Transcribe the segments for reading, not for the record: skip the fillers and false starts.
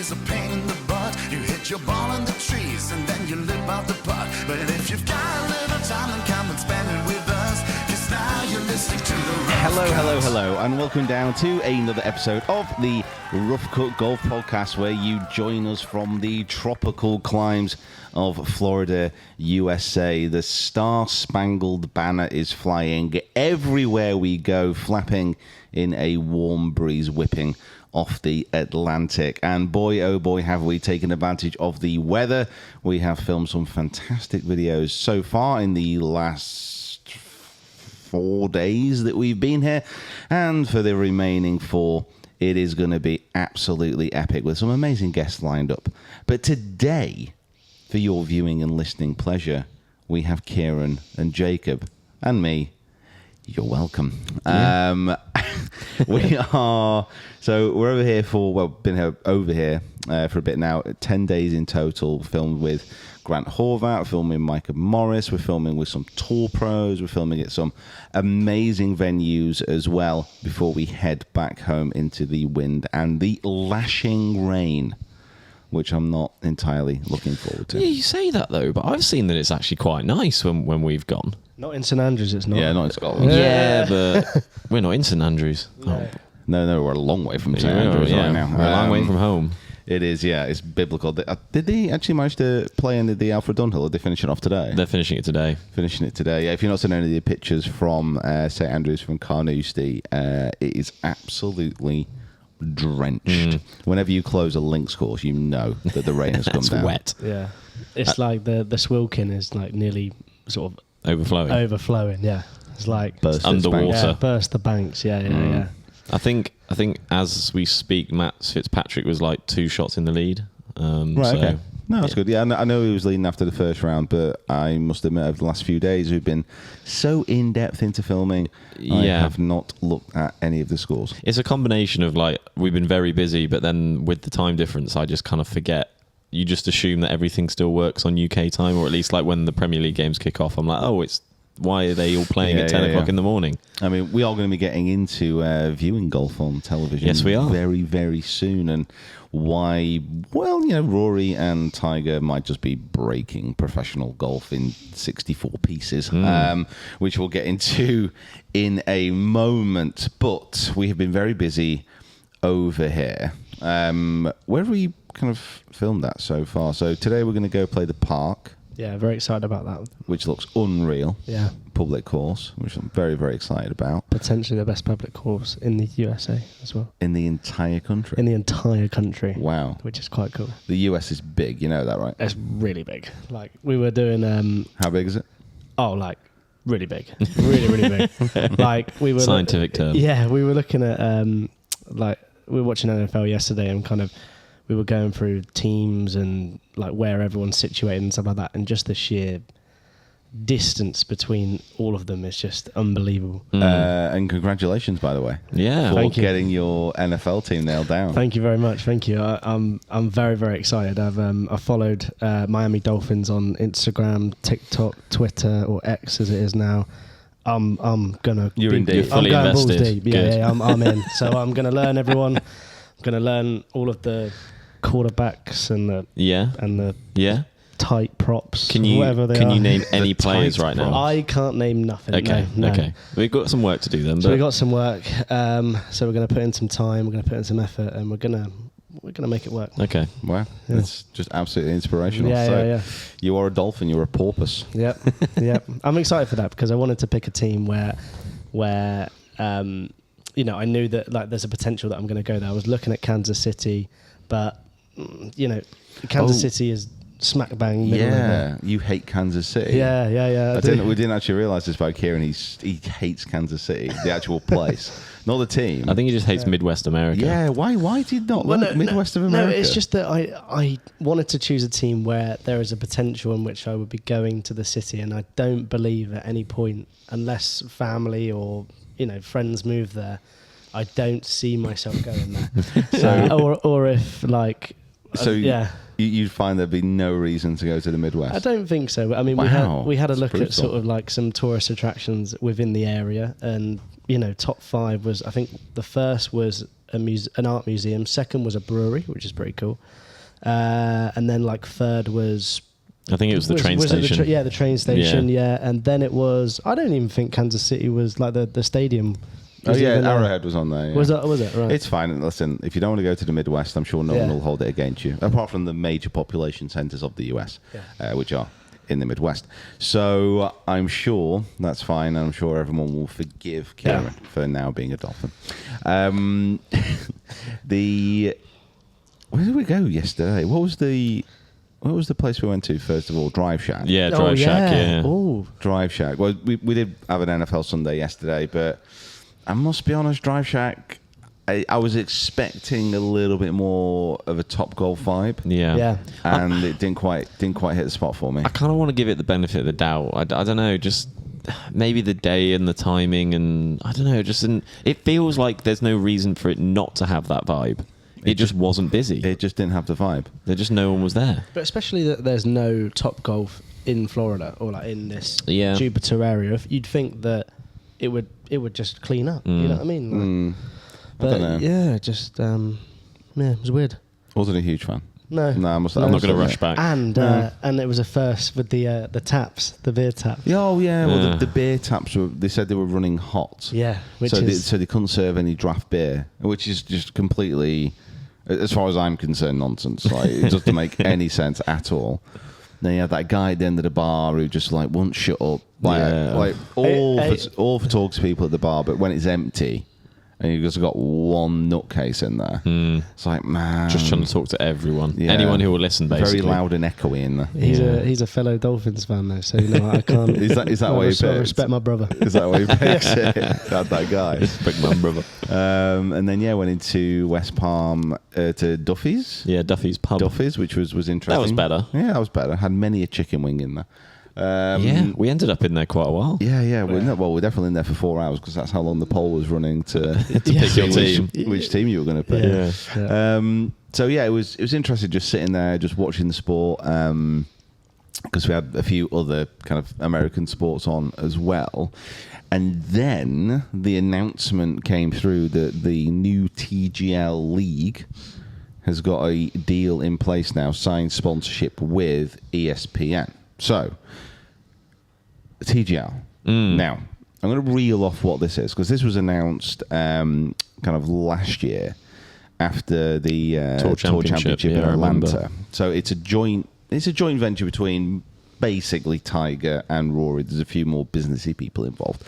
is a pain in the butt. You hit your ball in the trees and then you lip out the putt. But if you've got a little time, then come and spend it with us. 'Cause now you're listening to the Hello, and welcome down to another episode of the Rough Cut Golf Podcast, where you join us from the tropical climes of Florida, USA. The star-spangled banner is flying everywhere we go, flapping in a warm breeze whipping off the Atlantic. And boy, oh boy, have we taken advantage of the weather. We have filmed some fantastic videos so far in the last 4 days that we've been here, and for the remaining 4 it is going to be absolutely epic with some amazing guests lined up. But today, for your viewing and listening pleasure, we have Kieran and Jacob and me. You're welcome. Yeah. We're over here been over here for a bit now, 10 days in total, filmed with Grant Horvath, filming Micah Morris, we're filming with some tour pros, we're filming at some amazing venues as well before we head back home into the wind and the lashing rain, which I'm not entirely looking forward to. Yeah, you say that though, but I've seen that it's actually quite nice when we've gone. Not in St Andrews, it's not. Yeah, not in Scotland. Yeah, but we're not in St Andrews. No. No, we're a long way from St Andrews right now. We're a long way from home. It is, yeah. It's biblical. Did they actually manage to play in the Alfred Dunhill, or did they finish it off today? They're finishing it today. Yeah, if you're not seeing any of the pictures from St Andrews, from Carnoustie, it is absolutely drenched. Whenever you close a links course, you know that the rain has come down. It's wet. Yeah. It's like the Swilkin is like nearly sort of Overflowing. yeah. It's like Burst underwater. Yeah, burst the banks. Yeah. I think as we speak, Matt Fitzpatrick was like 2 shots in the lead. Right, okay. No, that's good. Yeah, I know he was leading after the first round, but I must admit, over the last few days, we've been so in-depth into filming, I have not looked at any of the scores. It's a combination of, like, we've been very busy, but then with the time difference, I just kind of forget. You just assume that everything still works on UK time, or at least, like, when the Premier League games kick off, I'm like, why are they all playing at 10 o'clock in the morning? I mean, we are going to be getting into viewing golf on television. Yes, we are. Very, very soon. And why? Well, Rory and Tiger might just be breaking professional golf in 64 pieces, which we'll get into in a moment. But we have been very busy over here. Where have we kind of filmed that so far? So today we're going to go play the park. Yeah, very excited about that. Which looks unreal. Yeah. Public course, which I'm very, very excited about. Potentially the best public course in the USA as well. In the entire country? In the entire country. Wow. Which is quite cool. The US is big, you know that, right? It's really big. Like, we were doing... How big is it? Oh, like, really big. Really, really big. Like, we were... Scientific term. Yeah, we were looking at... we were watching NFL yesterday and kind of... We were going through teams and like where everyone's situated and stuff like that, and just the sheer distance between all of them is just unbelievable. And congratulations, by the way, for getting your NFL team nailed down. Thank you very much. Thank you. I'm very, very excited. I've followed Miami Dolphins on Instagram, TikTok, Twitter, or X as it is now. I'm gonna. You're I'm fully going invested. balls deep. Yeah, I'm in. So I'm gonna learn everyone. I'm gonna learn all of the quarterbacks and the tight props. Can you name any players right now? I can't name nothing. Okay, no. Okay. We've got some work to do then. So we've got some work. So we're going to put in some time. We're going to put in some effort, and we're going to make it work. Okay. Wow, Yeah. It's just absolutely inspirational. Yeah. You are a dolphin. You're a porpoise. Yep. I'm excited for that because I wanted to pick a team where I knew that like there's a potential that I'm going to go there. I was looking at Kansas City, but Kansas City is smack bang middle of it. You hate Kansas City. Yeah. We didn't actually realise this about Kieran. He hates Kansas City, the actual place, not the team. I think he just hates Midwest America. Yeah, why did you not like Midwest of America? No, it's just that I wanted to choose a team where there is a potential in which I would be going to the city, and I don't believe at any point, unless family or friends move there, I don't see myself going there. Or if like... So you'd find there'd be no reason to go to the Midwest? I don't think so. I mean, we had a look at sort of like some tourist attractions within the area, and top 5 was, I think the first was an art museum. Second was a brewery, which is pretty cool. And then like third was, I think it was the train station. The train station. Yeah. And then it was, I don't even think Kansas City was like the stadium. Arrowhead was on there. Yeah. Was it? Right. It's fine. Listen, if you don't want to go to the Midwest, I'm sure no one will hold it against you, apart from the major population centres of the US, which are in the Midwest. So I'm sure that's fine, and I'm sure everyone will forgive Kieran for now being a Dolphin. Where did we go yesterday? What was the place we went to first of all? Drive Shack. Yeah, Drive Shack. Yeah. Oh, Drive Shack. Well, we did have an NFL Sunday yesterday, but I must be honest, Drive Shack, I was expecting a little bit more of a Top Golf vibe. Yeah. And it didn't quite hit the spot for me. I kind of want to give it the benefit of the doubt. I don't know, just maybe the day and the timing, and I don't know, it feels like there's no reason for it not to have that vibe. It just wasn't busy. It just didn't have the vibe. No one was there. but especially that there's no Top Golf in Florida or like in this Jupiter area. You'd think that it would just clean up. You know what I mean? I don't know. Yeah, just it was weird. Wasn't a huge fan. No, I'm not going to rush back. And it was a first with the taps, the beer taps. Yeah, oh yeah. Well, the beer taps they said they were running hot. Yeah, so they couldn't serve any draft beer, which is just completely, as far as I'm concerned, nonsense. Like it doesn't make any sense at all. Then you have that guy at the end of the bar who just like won't shut up. Like all for talks to people at the bar, but when it's empty and you've just got one nutcase in there, it's like, man, just trying to talk to everyone, anyone who will listen. Basically, very loud and echoey in there. He's a fellow Dolphins fan though, so I can't. is that why you picked? Respect my brother. Is that why you picked that guy? Respect my brother. And then went into West Palm to Duffy's. Yeah, Duffy's pub. Duffy's, which was interesting. That was better. Yeah, that was better. Had many a chicken wing in there. We ended up in there quite a while. Yeah. We're definitely in there for 4 hours because that's how long the poll was running to pick your team. Which team you were going to pick. It was interesting just sitting there, just watching the sport, because we had a few other kind of American sports on as well. And then the announcement came through that the new TGL League has got a deal in place now, signed sponsorship with ESPN. So, TGL. Now, I'm going to reel off what this is, because this was announced kind of last year after the Tour Championship in Atlanta. So it's a joint venture between basically Tiger and Rory. There's a few more businessy people involved.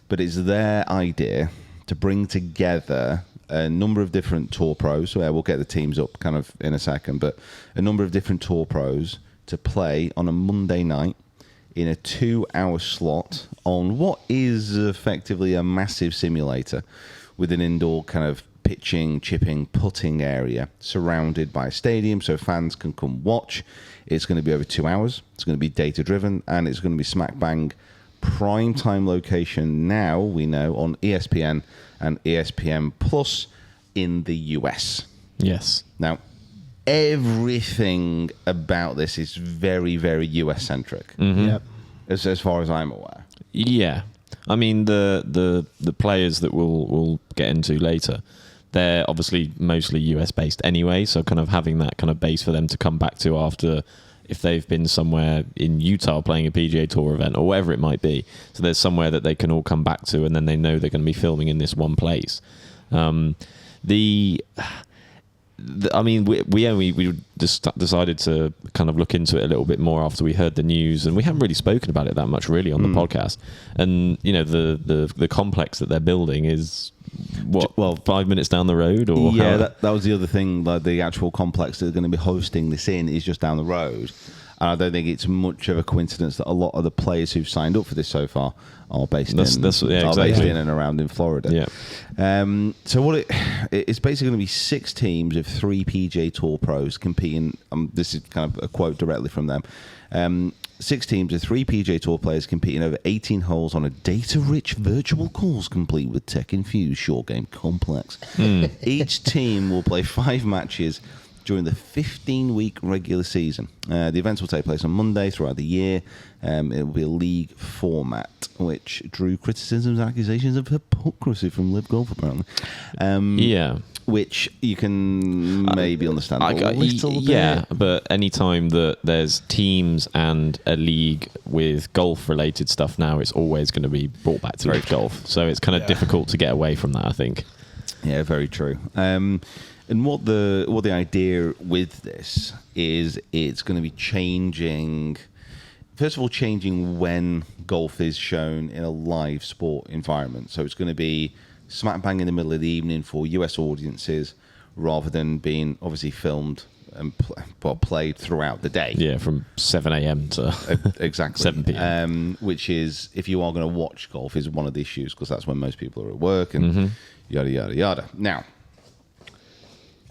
But it's their idea to bring together a number of different tour pros. So we'll get the teams up kind of in a second, but a number of different tour pros to play on a Monday night in a 2-hour slot on what is effectively a massive simulator with an indoor kind of pitching, chipping, putting area surrounded by a stadium so fans can come watch. It's going to be over 2 hours. It's going to be data driven, and it's going to be smack bang prime time location now, we know, on ESPN and ESPN Plus in the US. Yes. Now, everything about this is very, very US centric. Yep. As far as I'm aware. Yeah. I mean, the players that we'll get into later, they're obviously mostly US based anyway, so kind of having that kind of base for them to come back to after, if they've been somewhere in Utah playing a PGA Tour event or whatever it might be. So there's somewhere that they can all come back to, and then they know they're going to be filming in this one place. We just decided to kind of look into it a little bit more after we heard the news, and we haven't really spoken about it that much really on the podcast. And the complex that they're building is 5 minutes down the road, or that was the other thing. Like the actual complex that they're going to be hosting this in is just down the road. And I don't think it's much of a coincidence that a lot of the players who've signed up for this so far are based in and around in Florida. Yeah. So what it's basically going to be 6 teams of 3 PGA Tour pros competing. This is kind of a quote directly from them. 6 teams of 3 PGA Tour players competing over 18 holes on a data-rich virtual course complete with tech-infused short game complex. Each team will play 5 matches during the 15-week regular season. The events will take place on Monday throughout the year. It will be a league format, which drew criticisms and accusations of hypocrisy from Live Golf, apparently. which you can maybe understand a little bit. Yeah, but anytime that there's teams and a league with golf-related stuff now, it's always going to be brought back to live golf. So it's kind of difficult to get away from that, I think. Yeah, very true. And what the idea with this is, it's going to be changing. First of all, changing when golf is shown in a live sport environment. So it's going to be smack bang in the middle of the evening for US audiences, rather than being obviously filmed and played throughout the day. Yeah, from 7 a.m. to exactly 7 p.m. Which is, if you are going to watch golf, is one of the issues, because that's when most people are at work and yada, yada, yada. Now,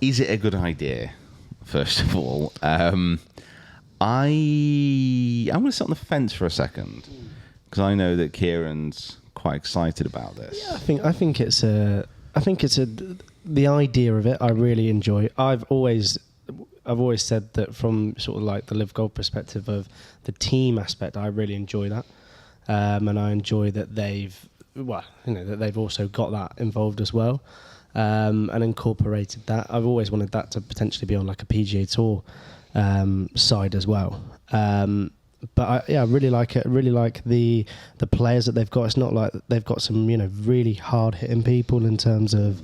is it a good idea, first of all? I'm going to sit on the fence for a second, because I know that Kieran's quite excited about this. Yeah, I think it's the idea of it I really enjoy. I've always said that from sort of like the live golf perspective of the team aspect, I really enjoy that, and I enjoy that they've also got that involved as well, and incorporated that. I've always wanted that to potentially be on like a PGA Tour side as well. But I really like it. I really like the players that they've got. It's not like they've got some really hard hitting people in terms of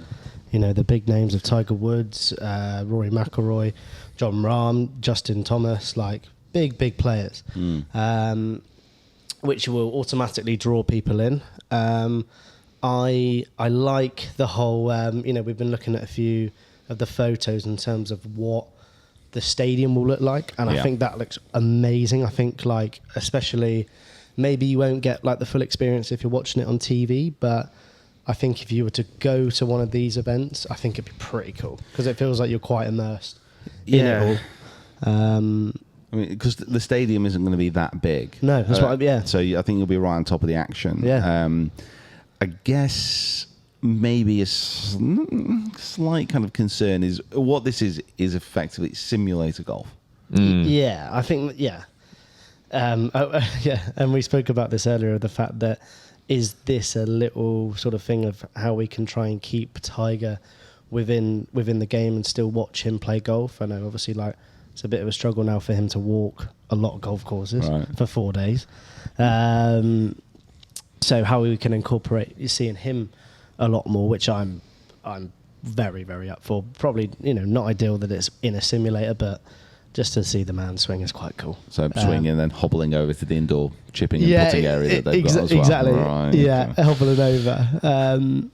the big names of Tiger Woods, Rory McIlroy, John Rahm, Justin Thomas, like big players, which will automatically draw people in. I like the whole. We've been looking at a few of the photos in terms of what the stadium will look like, and I think that looks amazing. I think, like, especially, maybe you won't get like the full experience if you're watching it on TV, but I think if you were to go to one of these events, I think it'd be pretty cool, because it feels like you're quite immersed in it all. I mean, because the stadium isn't going to be that big. No, that's So I think you'll be right on top of the action. Yeah. I guess maybe a slight kind of concern is what this is effectively simulator golf. Yeah, I think, and we spoke about this earlier, the fact that, is this a little sort of thing of how we can try and keep Tiger within the game and still watch him play golf? I know obviously, like, it's a bit of a struggle now for him to walk a lot of golf courses for 4 days. So how we can incorporate seeing him a lot more, which I'm very, very up for. Probably, not ideal that it's in a simulator, but just to see the man swing is quite cool. So swinging and then hobbling over to the indoor chipping and putting area that they've got as well. Exactly. Right, yeah, okay. hobbling over.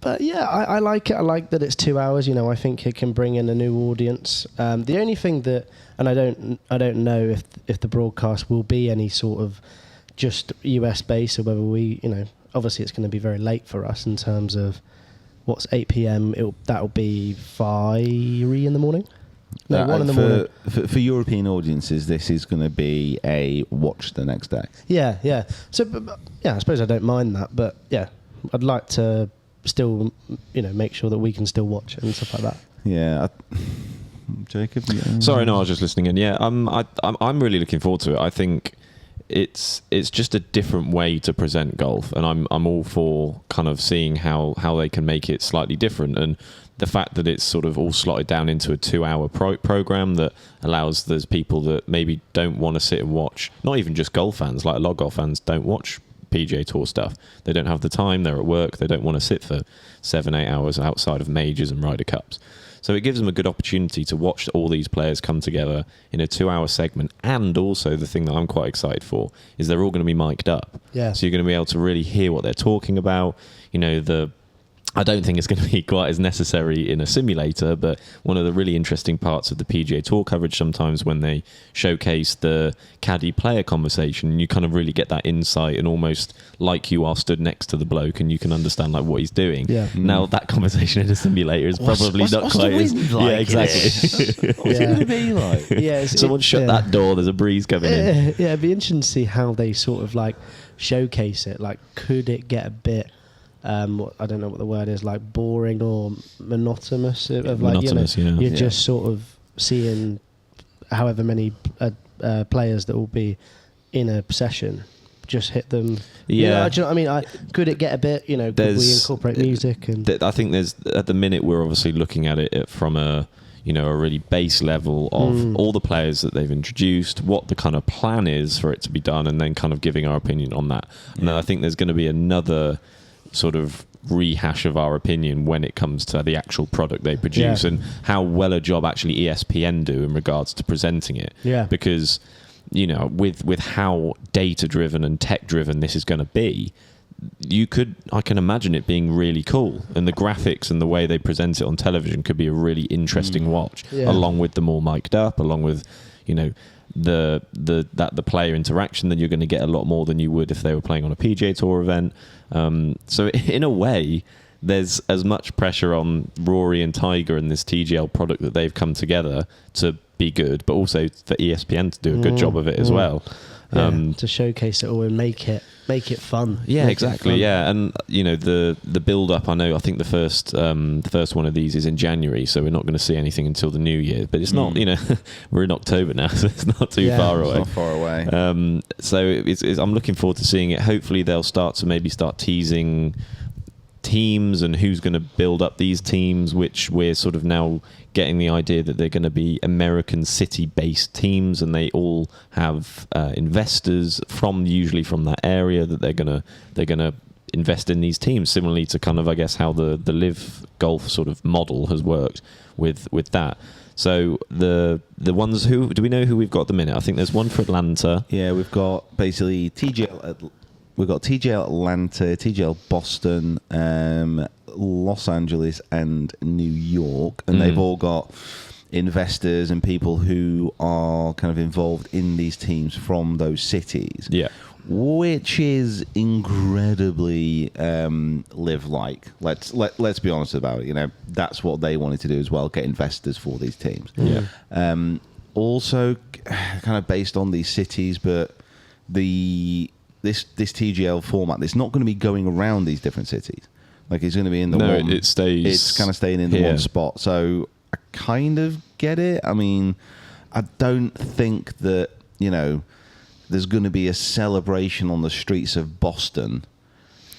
But yeah, I like it. I like that it's 2 hours. I think it can bring in a new audience. The only thing that, and I don't know if the broadcast will be any sort of just US based, or whether we, obviously it's going to be very late for us in terms of what's 8 p.m. That'll be 5 in the morning. No, 1 in the morning. For European audiences, this is going to be a watch the next day. Yeah. So, I suppose I don't mind that, but yeah, I'd like to still, make sure that we can still watch it and stuff like that. Yeah. Jacob? Sorry, no, I was just listening in. Yeah, I'm really looking forward to it. I think it's just a different way to present golf, and I'm all for kind of seeing how they can make it slightly different, and the fact that it's sort of all slotted down into a 2-hour program that allows those people that maybe don't want to sit and watch, not even just golf fans, like a lot of golf fans don't watch PGA Tour stuff. They don't have the time, they're at work, they don't want to sit for 7-8 hours outside of majors and Ryder Cups. So it gives them a good opportunity to watch all these players come together in a 2-hour segment. And also the thing that I'm quite excited for is they're all going to be mic'd up. Yeah. So you're going to be able to really hear what they're talking about. I don't think it's going to be quite as necessary in a simulator, but one of the really interesting parts of the PGA Tour coverage sometimes when they showcase the caddy-player conversation, you kind of really get that insight and almost like you are stood next to the bloke and you can understand like what he's doing. Yeah. Now, that conversation in a simulator is probably not quite as... Like? Yeah, exactly. What's it going to be like? Yeah, Someone shut that door, there's a breeze coming in. Yeah, it'd be interesting to see how they sort of like showcase it. Like, could it get a bit... I don't know what the word is, like boring or monotonous. You're just sort of seeing however many players that will be in a session. just hit them? Yeah. Do you know what I mean? Could it get a bit, could we incorporate music? And I think there's, at the minute, we're obviously looking at it from a really base level of all the players that they've introduced, what the kind of plan is for it to be done, and then kind of giving our opinion on that. And then I think there's going to be another sort of rehash of our opinion when it comes to the actual product they produce and how well a job actually ESPN do in regards to presenting it. Yeah. Because, with how data-driven and tech-driven this is going to be, I can imagine it being really cool, and the graphics and the way they present it on television could be a really interesting watch, along with them all mic'd up, along with the player interaction. Then you're going to get a lot more than you would if they were playing on a PGA Tour event. So in a way, there's as much pressure on Rory and Tiger and this TGL product that they've come together to be good, but also for ESPN to do a good job of it as well. To showcase it all and make it fun. Yeah, Make exactly. it fun. Yeah, and the build up. I think the first one of these is in January, so we're not going to see anything until the new year. But it's not. We're in October now, so it's not too far away. It's not far away. So I'm looking forward to seeing it. Hopefully, they'll start teasing teams and who's going to build up these teams, which we're sort of now getting the idea that they're going to be American city-based teams, and they all have investors usually from that area that they're gonna invest in these teams, similarly to kind of, I guess, how the Live Golf sort of model has worked with that. So the ones who do we know who we've got at the minute? I think there's one for Atlanta. Yeah, we've got basically TGL. We've got TGL Atlanta, TGL Boston, Los Angeles, and New York, and they've all got investors and people who are kind of involved in these teams from those cities. Yeah, which is incredibly live-like. Let's be honest about it. That's what they wanted to do as well, get investors for these teams. Yeah. Also, kind of based on these cities, but this TGL format, it's not going to be going around these different cities. Like, it's going to be in the one. It stays. It's kind of staying in the one spot. So I kind of get it. I mean, I don't think that there's going to be a celebration on the streets of Boston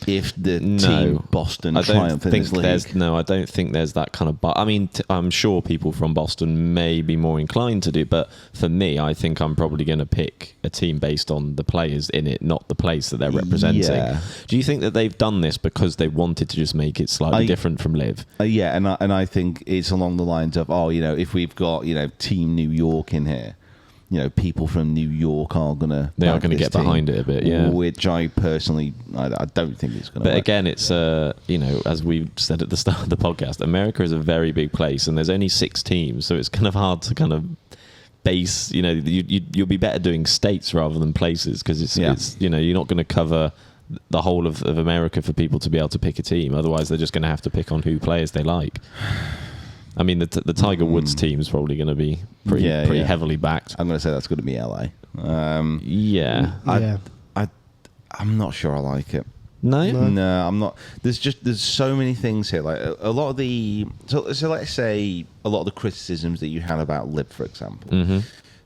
if the team Boston triumph in this league. I don't think there's that kind of... I mean, I'm sure people from Boston may be more inclined to do, but for me, I think I'm probably going to pick a team based on the players in it, not the place that they're representing. Yeah. Do you think that they've done this because they wanted to just make it slightly different from Live? Yeah, and I think it's along the lines of, if we've got, Team New York in here, people from New York are going to... They are going to get behind it a bit, yeah. Which I personally, I don't think it's going to But work. again, it's, as we said at the start of the podcast, America is a very big place, and there's only 6 teams, so it's kind of hard to kind of base, you'll be better doing states rather than places, because it's you're not going to cover the whole of America for people to be able to pick a team. Otherwise, they're just going to have to pick on who players they like. I mean, the Tiger Woods team is probably going to be pretty heavily backed. I'm going to say that's going to be LA. I'm not sure I like it. No, I'm not. There's so many things here. Like a lot of the so let's say a lot of the criticisms that you had about Liv, for example. Mm-hmm.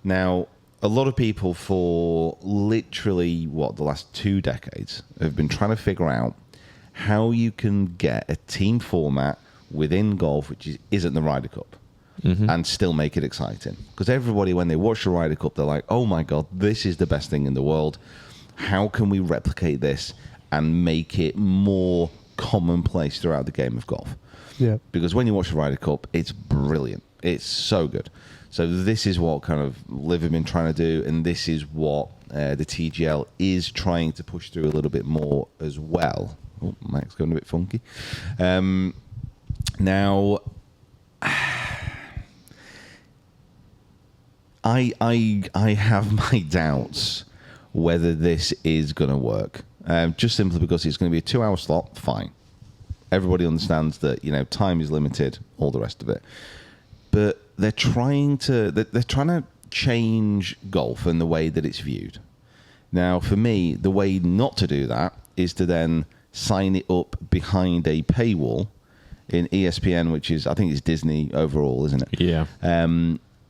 Now, a lot of people for literally the last 2 decades have been trying to figure out how you can get a team format within golf, which isn't the Ryder Cup, and still make it exciting. Because everybody, when they watch the Ryder Cup, they're like, oh my God, this is the best thing in the world. How can we replicate this and make it more commonplace throughout the game of golf? Yeah. Because when you watch the Ryder Cup, it's brilliant. It's so good. So this is what kind of Liv have been trying to do, and this is what the TGL is trying to push through a little bit more as well. Oh, Mike's going a bit funky. Now, I have my doubts whether this is going to work. Just simply because it's going to be a 2-hour slot. Fine, everybody understands that time is limited, all the rest of it. But they're trying to change golf and the way that it's viewed. Now, for me, the way not to do that is to then sign it up behind a paywall in ESPN, which is, I think it's Disney overall, isn't it? Yeah.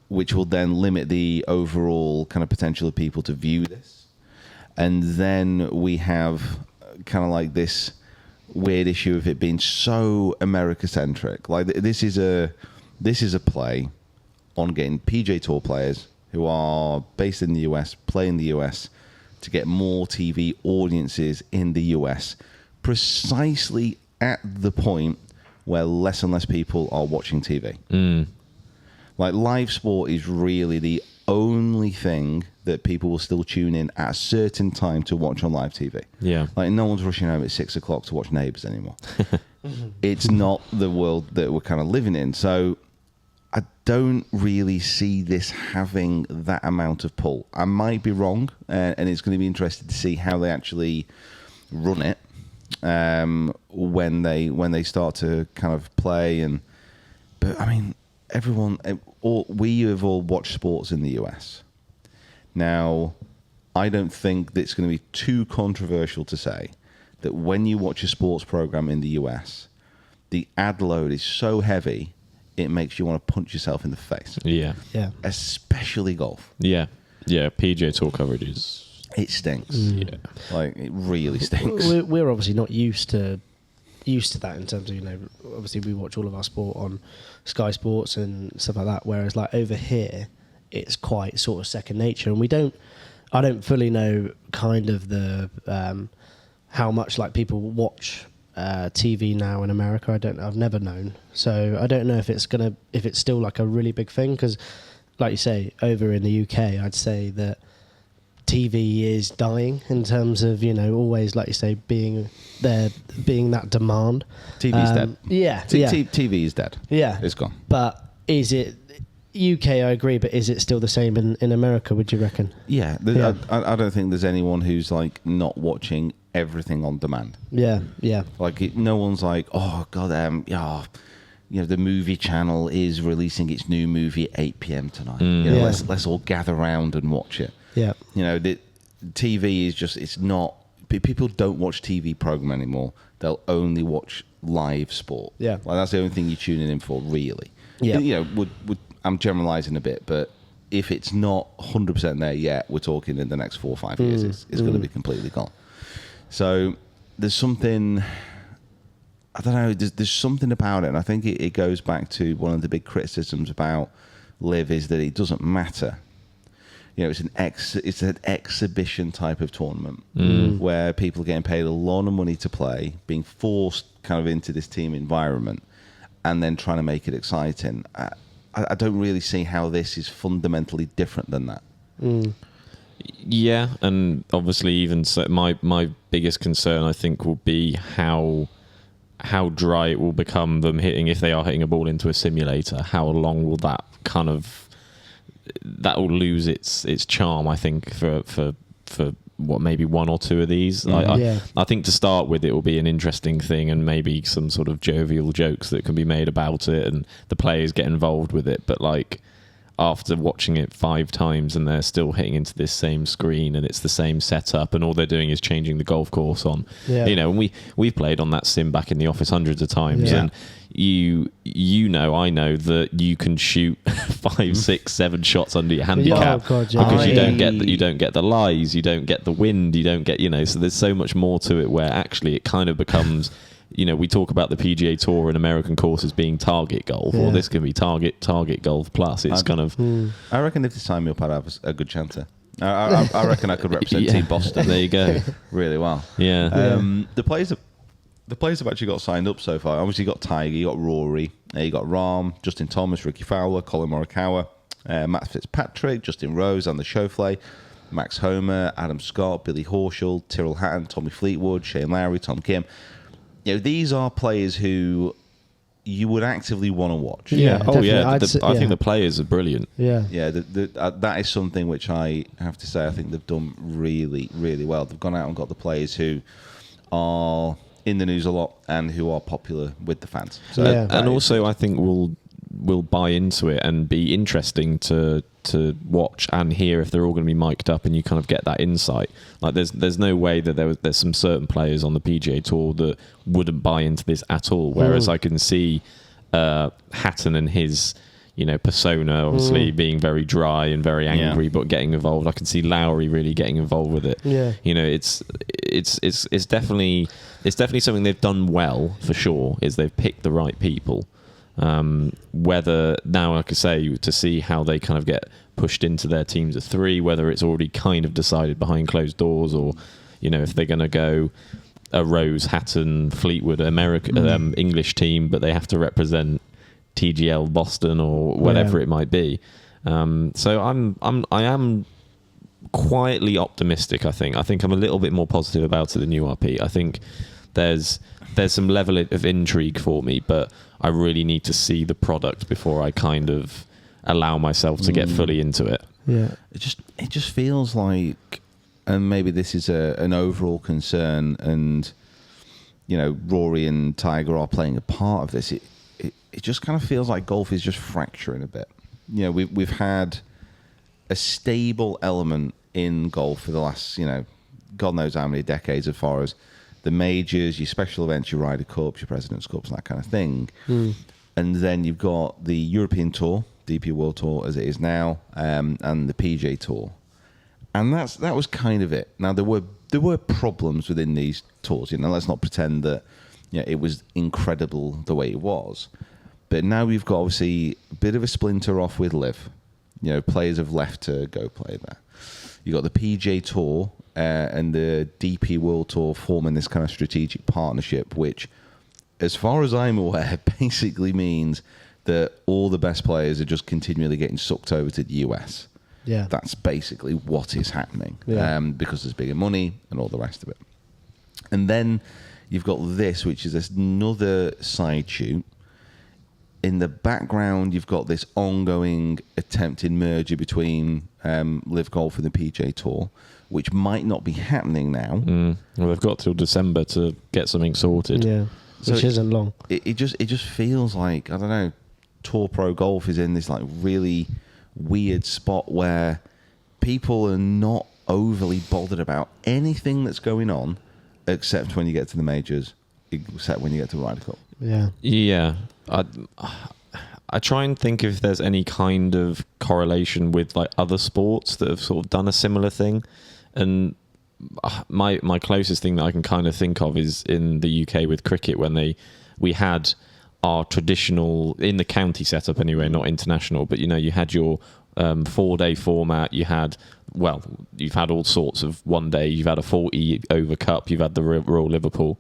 Which will then limit the overall kind of potential of people to view this. And then we have kind of like this weird issue of it being so America-centric. Like this is a play on getting PGA Tour players who are based in the US, play in the US, to get more TV audiences in the US, precisely at the point where less and less people are watching TV. Like live sport is really the only thing that people will still tune in at a certain time to watch on live TV. Yeah. Like no one's rushing home at 6 o'clock to watch Neighbours anymore. It's not the world that we're kind of living in. So I don't really see this having that amount of pull. I might be wrong, and it's going to be interesting to see how they actually run it when they start to kind of play. But I mean, we have all watched sports in the US. Now, I don't think that it's going to be too controversial to say that when you watch a sports program in the US, the ad load is so heavy it makes you want to punch yourself in the face. Yeah. Especially golf. Yeah. PGA Tour coverage is... It stinks. Yeah. Like, it really stinks. We're obviously not used to that in terms of, obviously we watch all of our sport on Sky Sports and stuff like that, whereas like over here it's quite sort of second nature, and I don't fully know kind of the how much like people watch TV now in America. I've never known, so I don't know if it's still like a really big thing, because like you say, over in the UK I'd say that TV is dying in terms of, always, like you say, being that demand. TV's dead. Yeah. TV is dead. Yeah. It's gone. But is it... UK, I agree, but is it still the same in America, would you reckon? Yeah. I don't think there's anyone who's, like, not watching everything on demand. Yeah. Like, no one's like, oh, God, the movie channel is releasing its new movie at 8 p.m. tonight. Let's all gather around and watch it. Yeah. The TV is just, it's not, people don't watch TV program anymore. They'll only watch live sport. Yeah. Like that's the only thing you're tuning in for, really. Yeah. I'm generalizing a bit, but if it's not 100% there yet, we're talking in the next 4 or 5 years, it's going to be completely gone. So there's something, I don't know, there's something about it. And I think it goes back to one of the big criticisms about LIV is that it doesn't matter. It's an exhibition type of tournament where people are getting paid a lot of money to play, being forced kind of into this team environment, and then trying to make it exciting. I don't really see how this is fundamentally different than that. Yeah, and obviously even so, my biggest concern I think will be how dry it will become them hitting, if they are hitting a ball into a simulator. How long will that kind of... that will lose its charm, I think, for what, maybe one or two of these. I think to start with, it will be an interesting thing, and maybe some sort of jovial jokes that can be made about it, and the players get involved with it. But like after watching it 5 times, and they're still hitting into this same screen, and it's the same setup, and all they're doing is changing the golf course on. Yeah. And we've played on that sim back in the office hundreds of times, and I know that you can shoot 5, 6, 7 shots under your handicap because you don't get the lies, you don't get the wind, you don't get so there's so much more to it, where actually it kind of becomes we talk about the PGA Tour and American courses being target golf, or this can be target golf plus. It's kind of... I reckon if they sign me up, I'd have a good chance. I reckon I could represent Team Boston. There you go. Really well. Yeah. The players have actually got signed up so far. Obviously, you got Tiger, you got Rory, you got Rahm, Justin Thomas, Ricky Fowler, Colin Morikawa, Matt Fitzpatrick, Justin Rose, and the Schauffele, Max Homer, Adam Scott, Billy Horschel, Tyrrell Hatton, Tommy Fleetwood, Shane Lowry, Tom Kim. These are players who you would actively want to watch. Yeah. I think the players are brilliant. Yeah. Yeah. That is something which I have to say I think they've done really, really well. They've gone out and got the players who are in the news a lot and who are popular with the fans. So and also I think will buy into it and be interesting to watch and hear if they're all going to be mic'd up, and you kind of get that insight. Like there's no way that there's some certain players on the PGA Tour that wouldn't buy into this at all, whereas I can see Hatton and his persona, obviously being very dry and very angry, but getting involved. I can see Lowry really getting involved with it. Yeah. It's definitely something they've done well, for sure, is they've picked the right people. Whether now, like I say, to see how they kind of get pushed into their teams of three, whether it's already kind of decided behind closed doors, or if they're going to go a Rose, Hatton, Fleetwood, English team, but they have to represent TGL Boston or whatever it might be. So I am quietly optimistic. I think I'm a little bit more positive about it than URP. I think there's some level of intrigue for me, but I really need to see the product before I kind of allow myself to get fully into it. Yeah, it just feels like, and maybe this is an overall concern, and Rory and Tiger are playing a part of this. It just kind of feels like golf is just fracturing a bit. We've had a stable element in golf for the last, God knows how many decades, as far as the majors, your special events, your Ryder Cups, your President's Cups, and that kind of thing. And then you've got the European Tour, DP World Tour as it is now, and the PGA Tour. And that was kind of it. Now, there were problems within these tours. Let's not pretend that it was incredible the way it was. But now we've got, obviously, a bit of a splinter off with LIV. Players have left to go play there. You've got the PGA Tour and the DP World Tour forming this kind of strategic partnership, which, as far as I'm aware, basically means that all the best players are just continually getting sucked over to the US. Yeah. That's basically what is happening, because there's bigger money and all the rest of it. And then you've got this, which is another side shoot. In the background, you've got this ongoing attempted merger between LIV Golf and the PGA Tour, which might not be happening now. Well, they've got till December to get something sorted. Yeah, which isn't long. It just feels like, I don't know, Tour Pro Golf is in this like really weird spot where people are not overly bothered about anything that's going on, except when you get to the majors, except when you get to the Ryder Cup. Yeah. I try and think if there's any kind of correlation with like other sports that have sort of done a similar thing. And my closest thing that I can kind of think of is in the UK with cricket, when we had our traditional, in the county setup anyway, not international, but you had your 4-day format. You've had all sorts of one day. You've had a 40 over cup. You've had the Royal Liverpool.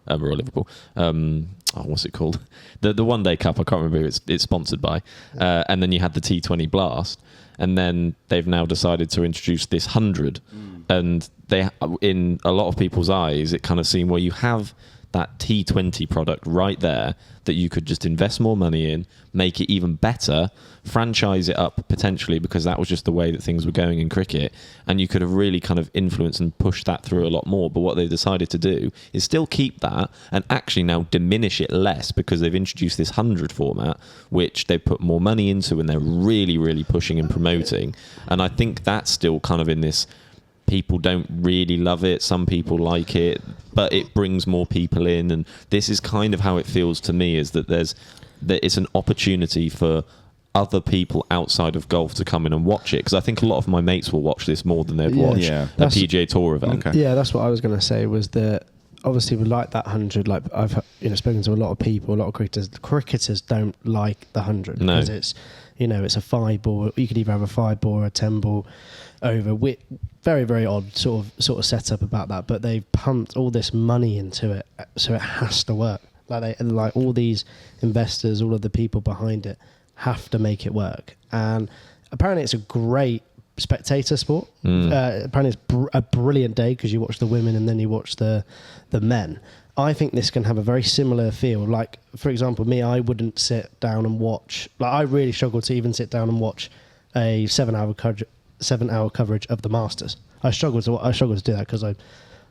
What's it called? The 1 day cup. I can't remember who it's sponsored by. And then you had the T20 Blast. And then they've now decided to introduce this 100. And they, in a lot of people's eyes, it kind of seemed, well, you have that T20 product right there that you could just invest more money in, make it even better, franchise it up potentially, because that was just the way that things were going in cricket, and you could have really kind of influenced and pushed that through a lot more. But what they decided to do is still keep that and actually now diminish it less, because they've introduced this 100 format, which they put more money into and they're really, really pushing and promoting. And I think that's still kind of in this, people don't really love it, some people like it, but it brings more people in. And this is kind of how it feels to me, is that it's an opportunity for other people outside of golf to come in and watch it, because I think a lot of my mates will watch this more than they'd watch a PGA Tour event. Okay. Yeah, that's what I was going to say, was that obviously we like that 100. Like, I've spoken to a lot of people, a lot of cricketers. Cricketers don't like the 100 because it's it's a 5-ball. You could either have a 5-ball or a 10-ball over. Very, very odd sort of setup about that. But they've pumped all this money into it, so it has to work. Like all these investors, all of the people behind it have to make it work. And apparently it's a great spectator sport. Apparently it's a brilliant day, because you watch the women and then you watch the men. I think this can have a very similar feel. Like, for example, me, I wouldn't sit down and watch, like, I really struggle to even sit down and watch a 7-hour coverage of the Masters. I struggle to do that, because I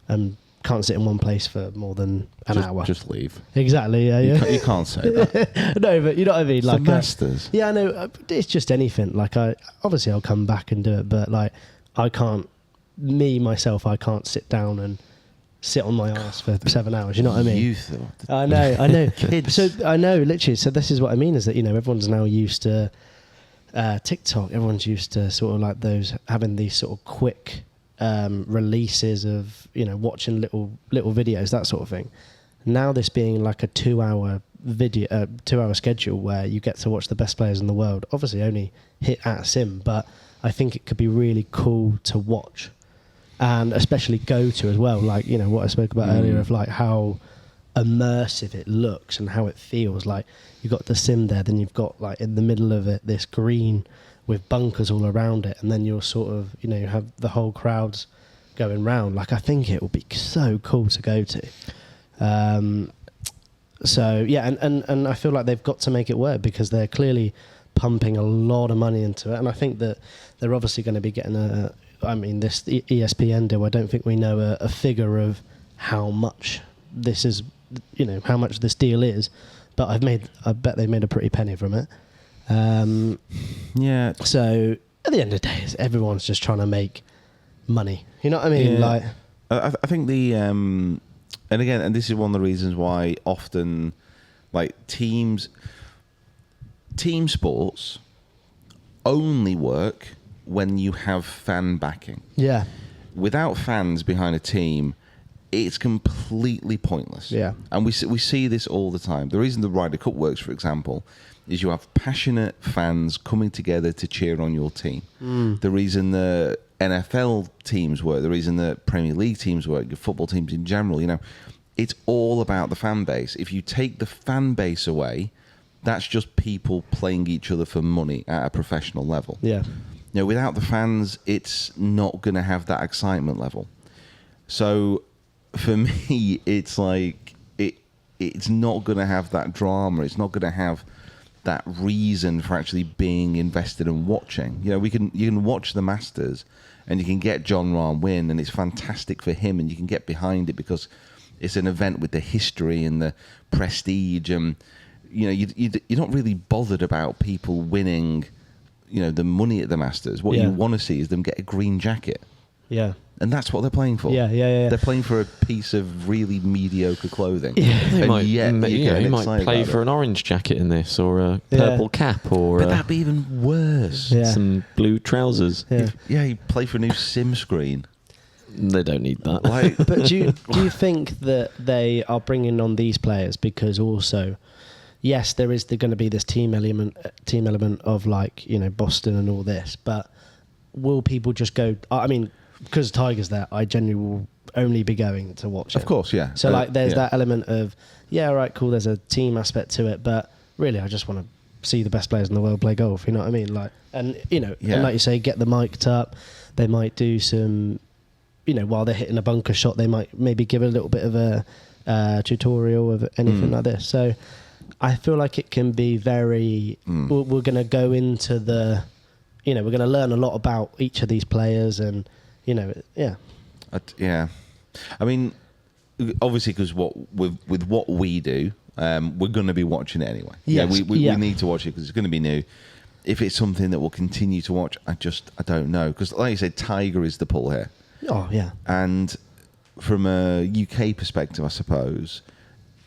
can't sit in one place for more than an hour. Just leave. Exactly. Yeah, You can't say that. No, but you know what I mean. It's like the Masters. Yeah, I know. It's just anything. Like, I'll come back and do it, but like, I can't. Me myself, I can't sit down and sit on my ass for 7 hours. You know what I mean? Youth. I know. Kids. So I know, literally. So this is what I mean, is that everyone's now used to TikTok, everyone's used to sort of like those having these sort of quick releases of watching little videos, that sort of thing. Now this being like a 2-hour video, 2-hour schedule where you get to watch the best players in the world. Obviously, only hit at sim, but I think it could be really cool to watch, and especially go to as well. Like what I spoke about earlier of like how immersive it looks and how it feels. Like you've got the sim there, then you've got like in the middle of it this green with bunkers all around it, and then you're sort of you have the whole crowds going round. Like I think it will be so cool to go to. So yeah, and I feel like they've got to make it work because they're clearly pumping a lot of money into it, and I think that they're obviously going to be getting this ESPN deal. I don't think we know a figure of how much this is, how much this deal is, but I bet they made a pretty penny from it. Yeah. So at the end of the day, everyone's just trying to make money. You know what I mean? Yeah. Like, I think and again, and this is one of the reasons why often, like team sports only work when you have fan backing. yeah, Without fans behind a team, it's completely pointless. Yeah. And we see this all the time. The reason the Ryder Cup works, for example, is you have passionate fans coming together to cheer on your team. The reason the NFL teams work, the reason the Premier League teams work, your football teams in general, it's all about the fan base. If you take the fan base away, that's just people playing each other for money at a professional level. yeah, Without the fans, it's not going to have that excitement level. So for me, it's like it's not going to have that drama. It's not going to have that reason for actually being invested and watching. You can watch the Masters and you can get John Rahm win, and it's fantastic for him, and you can get behind it because it's an event with the history and the prestige, and you're not really bothered about people winning the money at the Masters. What Yeah. you want to see is them get a green jacket. yeah, And that's what they're playing for. Yeah. They're playing for a piece of really mediocre clothing. Yeah. They And might, yet you he get might excited play about for it. an orange jacket in this, or a Yeah. purple cap, or But that'd be even worse. Yeah. some blue trousers. yeah. You play for a new sim screen. They don't need that. Like, But do you think that they are bringing on these players because also, yes, there is going to be this team element of like Boston and all this, but will people just go? I mean, because Tiger's there, I genuinely will only be going to watch it. of course, yeah. So like, there's yeah. that element of right, cool. There's a team aspect to it, but really, I just want to see the best players in the world play golf. You know what I mean? Like, and Yeah. and like you say, get them mic'd up. They might do some. While they're hitting a bunker shot, they might maybe give a little bit of a tutorial of anything like this. So I feel like it can be very... We're going to go into the... we're going to learn a lot about each of these players and, yeah. Yeah. I mean, obviously, because with what we do, we're going to be watching it anyway. Yes. We need to watch it because it's going to be new. If it's something that we'll continue to watch, I don't know. Because like you said, Tiger is the pull here. Oh, yeah. And from a UK perspective, I suppose,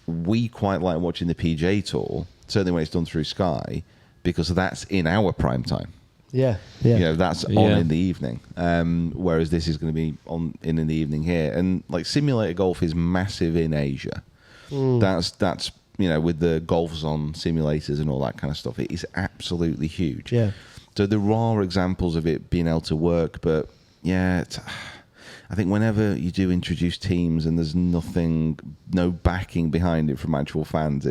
we quite like watching the PGA Tour, certainly when it's done through Sky, because that's in our prime time. Yeah. Yeah. That's on in the evening. Whereas this is going to be on in the evening here. And like simulator golf is massive in Asia. That's with the Golf Zone simulators and all that kind of stuff, it is absolutely huge. Yeah. So there are examples of it being able to work, but yeah, I think whenever you do introduce teams and there's no backing behind it from actual fans,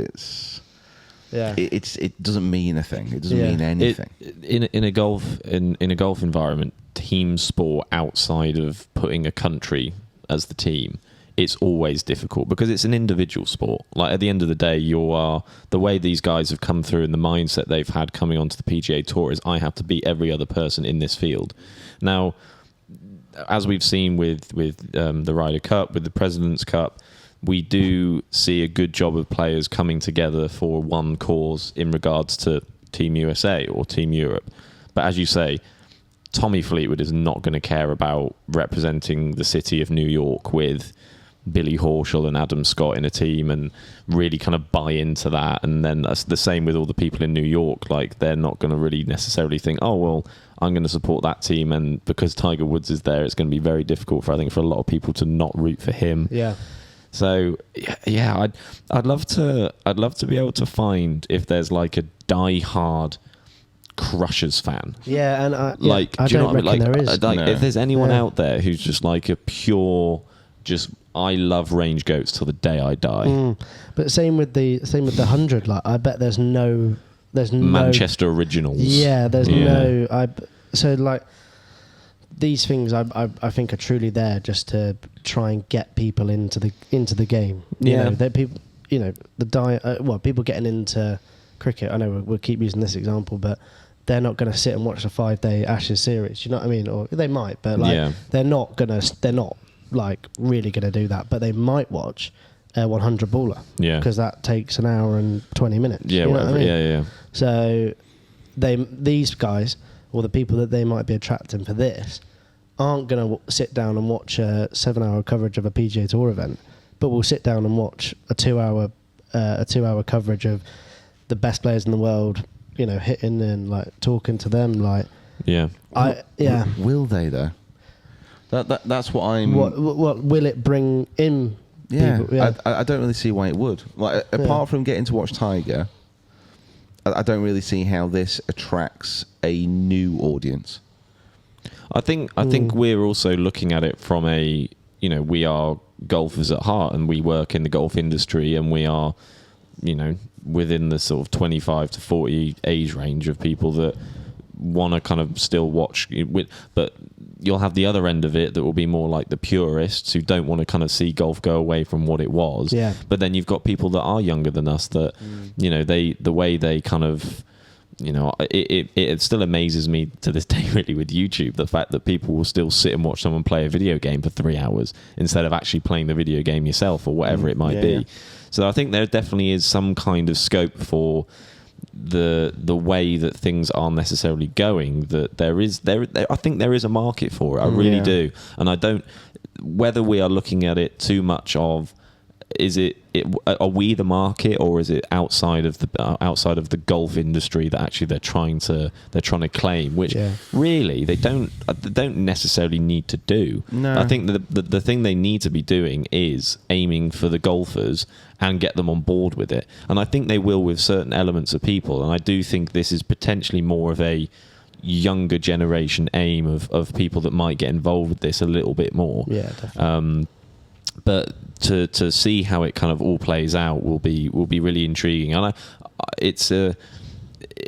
it doesn't mean a thing. It doesn't mean anything. In a golf environment, team sport outside of putting a country as the team, it's always difficult because it's an individual sport. Like at the end of the day, the way ththese guys have come through and the mindset they've had coming onto the PGA Tour is I have to beat every other person in this field. Now, as we've seen with the Ryder Cup, with the President's Cup, we do see a good job of players coming together for one cause in regards to Team USA or Team Europe. But as you say, Tommy Fleetwood is not going to care about representing the city of New York with Billy Horschel and Adam Scott in a team and really kind of buy into that. And then that's the same with all the people in New York. Like, they're not going to really necessarily think, oh, well, I'm going to support that team. And because Tiger Woods is there, it's going to be very difficult for, I think, for a lot of people to not root for him. Yeah. So yeah, I'd love to be able to find if there's like a die-hard Crushers fan. Yeah, and I don't reckon there is. If there's anyone out there who's just like a pure, just I love range goats till the day I die. But same with the 100. Like, I bet there's no Manchester originals. Yeah, there's no. So like these things, I think are truly there just to try and get people into the game. You know, that people, you know, people getting into cricket. I know we'll keep using this example, but they're not going to sit and watch the 5-day Ashes series. You know what I mean? Or they might, but like they're not like really going to do that. But they might watch a 100 baller. Yeah, because that takes an hour and 20 minutes. Yeah, you know whatever. What I mean? Yeah. So these guys, or the people that they might be attracting for this, aren't going to sit down and watch a 7-hour coverage of a PGA Tour event, but will sit down and watch a 2-hour coverage of the best players in the world, you know, hitting and like talking to them. Like, Will they though? That's what I'm. What will it bring in? People? Yeah, I don't really see why it would. Like, apart from getting to watch Tiger, I don't really see how this attracts a new audience. I think we're also looking at it from a, you know, we are golfers at heart and we work in the golf industry and we are, you know, within the sort of 25 to 40 age range of people that want to kind of still watch. But you'll have the other end of it that will be more like the purists who don't want to kind of see golf go away from what it was. Yeah. But then you've got people that are younger than us that, you know, the way they kind of, you know, it still amazes me to this day, really, with YouTube, the fact that people will still sit and watch someone play a video game for 3 hours instead of actually playing the video game yourself or whatever it might be. Yeah. So I think there definitely is some kind of scope for the way that things are necessarily going. That I think there is a market for it. I really do, and I don't. Whether we are looking at it too much of, are we the market, or is it outside of the golf industry that actually they're trying to claim, which really they don't necessarily need to do. No. I think the thing they need to be doing is aiming for the golfers and get them on board with it, and I think they will with certain elements of people, and I do think this is potentially more of a younger generation aim of people that might get involved with this a little bit more. Yeah, definitely. But to see how it kind of all plays out will be really intriguing, and it's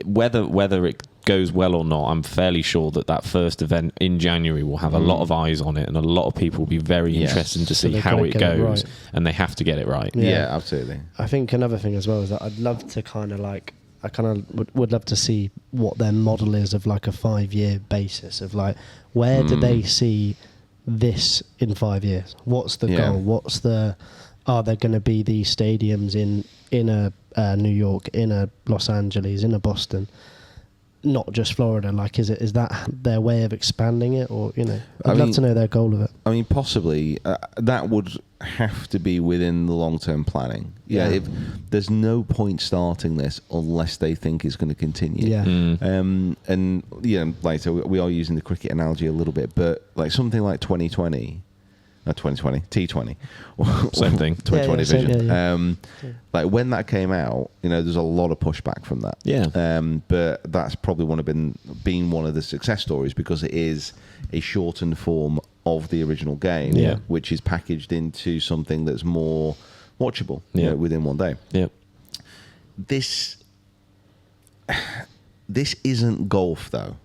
whether it goes well or not. I'm fairly sure that first event in January will have a lot of eyes on it, and a lot of people will be very interested to see how it goes, and they have to get it right. Yeah, absolutely. I think another thing as well is that I'd love to kind of like. I kind of would love to see what their model is of like a 5-year basis of like where do they see this in 5 years? What's the goal? Are there going to be these stadiums in a New York, in a Los Angeles, in a Boston, not just Florida? Like, is that their way of expanding it, or I'd love to know their goal of it. I mean, possibly that would have to be within the long-term planning. Yeah, if there's no point starting this unless they think it's going to continue. Yeah, and like so we are using the cricket analogy a little bit, but like something like 2020. T20. Same thing. 2020 vision. Like when that came out, there's a lot of pushback from that. Yeah. But that's probably been one of the success stories because it is a shortened form of the original game, which is packaged into something that's more watchable within one day. Yeah. This isn't golf though.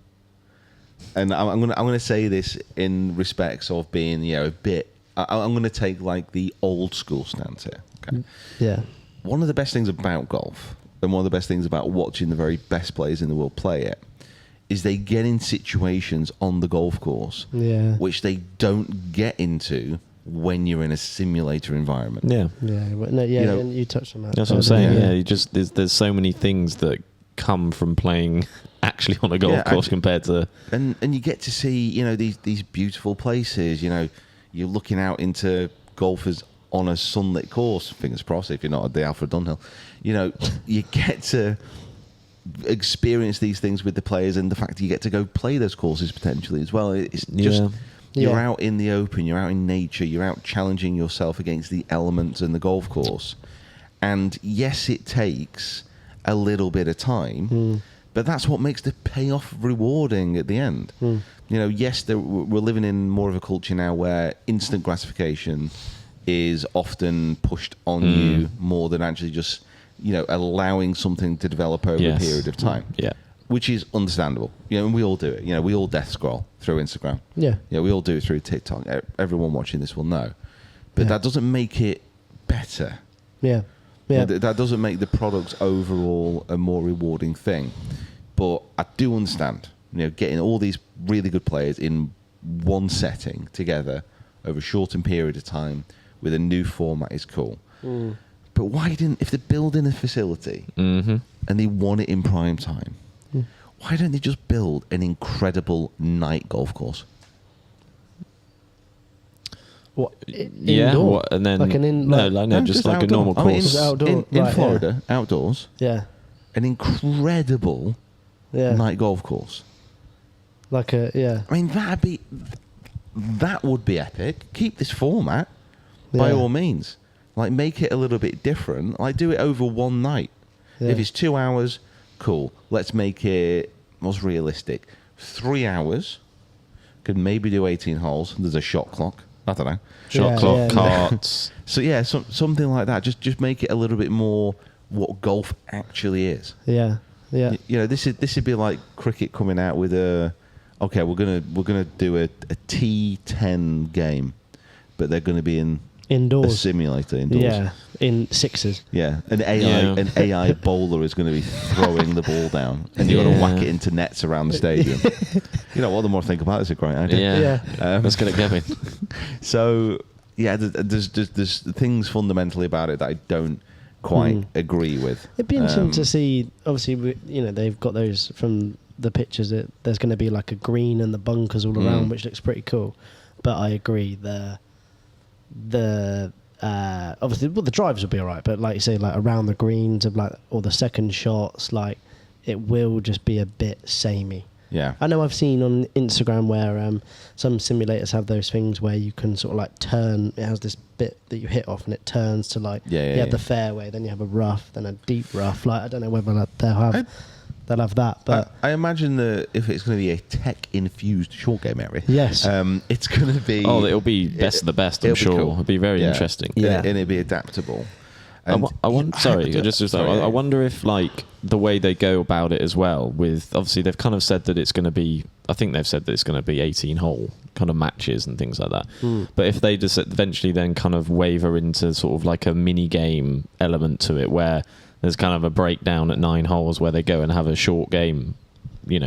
And I'm gonna say this in respects of being a bit. I'm gonna take like the old school stance here. Okay. Yeah. One of the best things about golf, and one of the best things about watching the very best players in the world play it, is they get in situations on the golf course, which they don't get into when you're in a simulator environment. Yeah. Yeah. No, and you touched on that. That's what I'm saying. Yeah. You just there's so many things that come from playing actually on a golf course compared to and you get to see these beautiful places. You're looking out into golfers on a sunlit course, fingers crossed, if you're not at the Alfred Dunhill, you get to experience these things with the players, and the fact that you get to go play those courses potentially as well. It's just you're out in the open, you're out in nature, you're out challenging yourself against the elements in the golf course. And yes, it takes a little bit of time, but that's what makes the payoff rewarding at the end. Yes, we're living in more of a culture now where instant gratification is often pushed on you more than actually just allowing something to develop over a period of time. Which is understandable. And we all do it. We all death scroll through Instagram. We all do it through TikTok. Everyone watching this will know. But that doesn't make it better. That doesn't make the products overall a more rewarding thing. But I do understand, getting all these really good players in one setting together over a shortened period of time with a new format is cool. But if they're building a facility and they want it in prime time, why don't they just build an incredible night golf course? What? Indoor? What, and then like an just like outdoor. a normal course. In Florida, outdoors. Yeah. An incredible night golf course. Like a I mean, that would be epic. Keep this format by all means. Like, make it a little bit different. Like, do it over one night. If it's 2 hours, cool. Let's make it most realistic. 3 hours. Could maybe do 18 holes. There's a shot clock. I don't know. Shot clock, carts. So something like that. Just make it a little bit more what golf actually is. This would be like cricket coming out with we're gonna do a T10 game, but they're gonna be in indoors. A simulator indoors. Yeah, in sixes. Yeah, an AI bowler is going to be throwing the ball down, and you're going to whack it into nets around the stadium. The more I think about it, it's a great idea. Let's get it going. So there's things fundamentally about it that I don't quite agree with. It'd be interesting to see. Obviously, they've got those from the pictures. There's going to be like a green and the bunkers all around, which looks pretty cool. But I agree, obviously the drives will be alright, but like you say, like around the greens of or the second shots, like it will just be a bit samey. I know I've seen on Instagram where some simulators have those things where you can sort of like turn. It has this bit that you hit off and it turns to you have the fairway, then you have a rough, then a deep rough. Like I don't know whether they'll have that, but I imagine that if it's going to be a tech-infused short game area, yes, it's going to be. Oh, it'll be best of the best. I'm sure it'll be very interesting. And it'll be adaptable. I wonder if like the way they go about it as well. With obviously they've kind of said that it's going to be. I think they've said that it's going to be 18-hole kind of matches and things like that. But if they just eventually then kind of waver into sort of like a mini game element to it, where there's kind of a breakdown at 9 holes where they go and have a short game,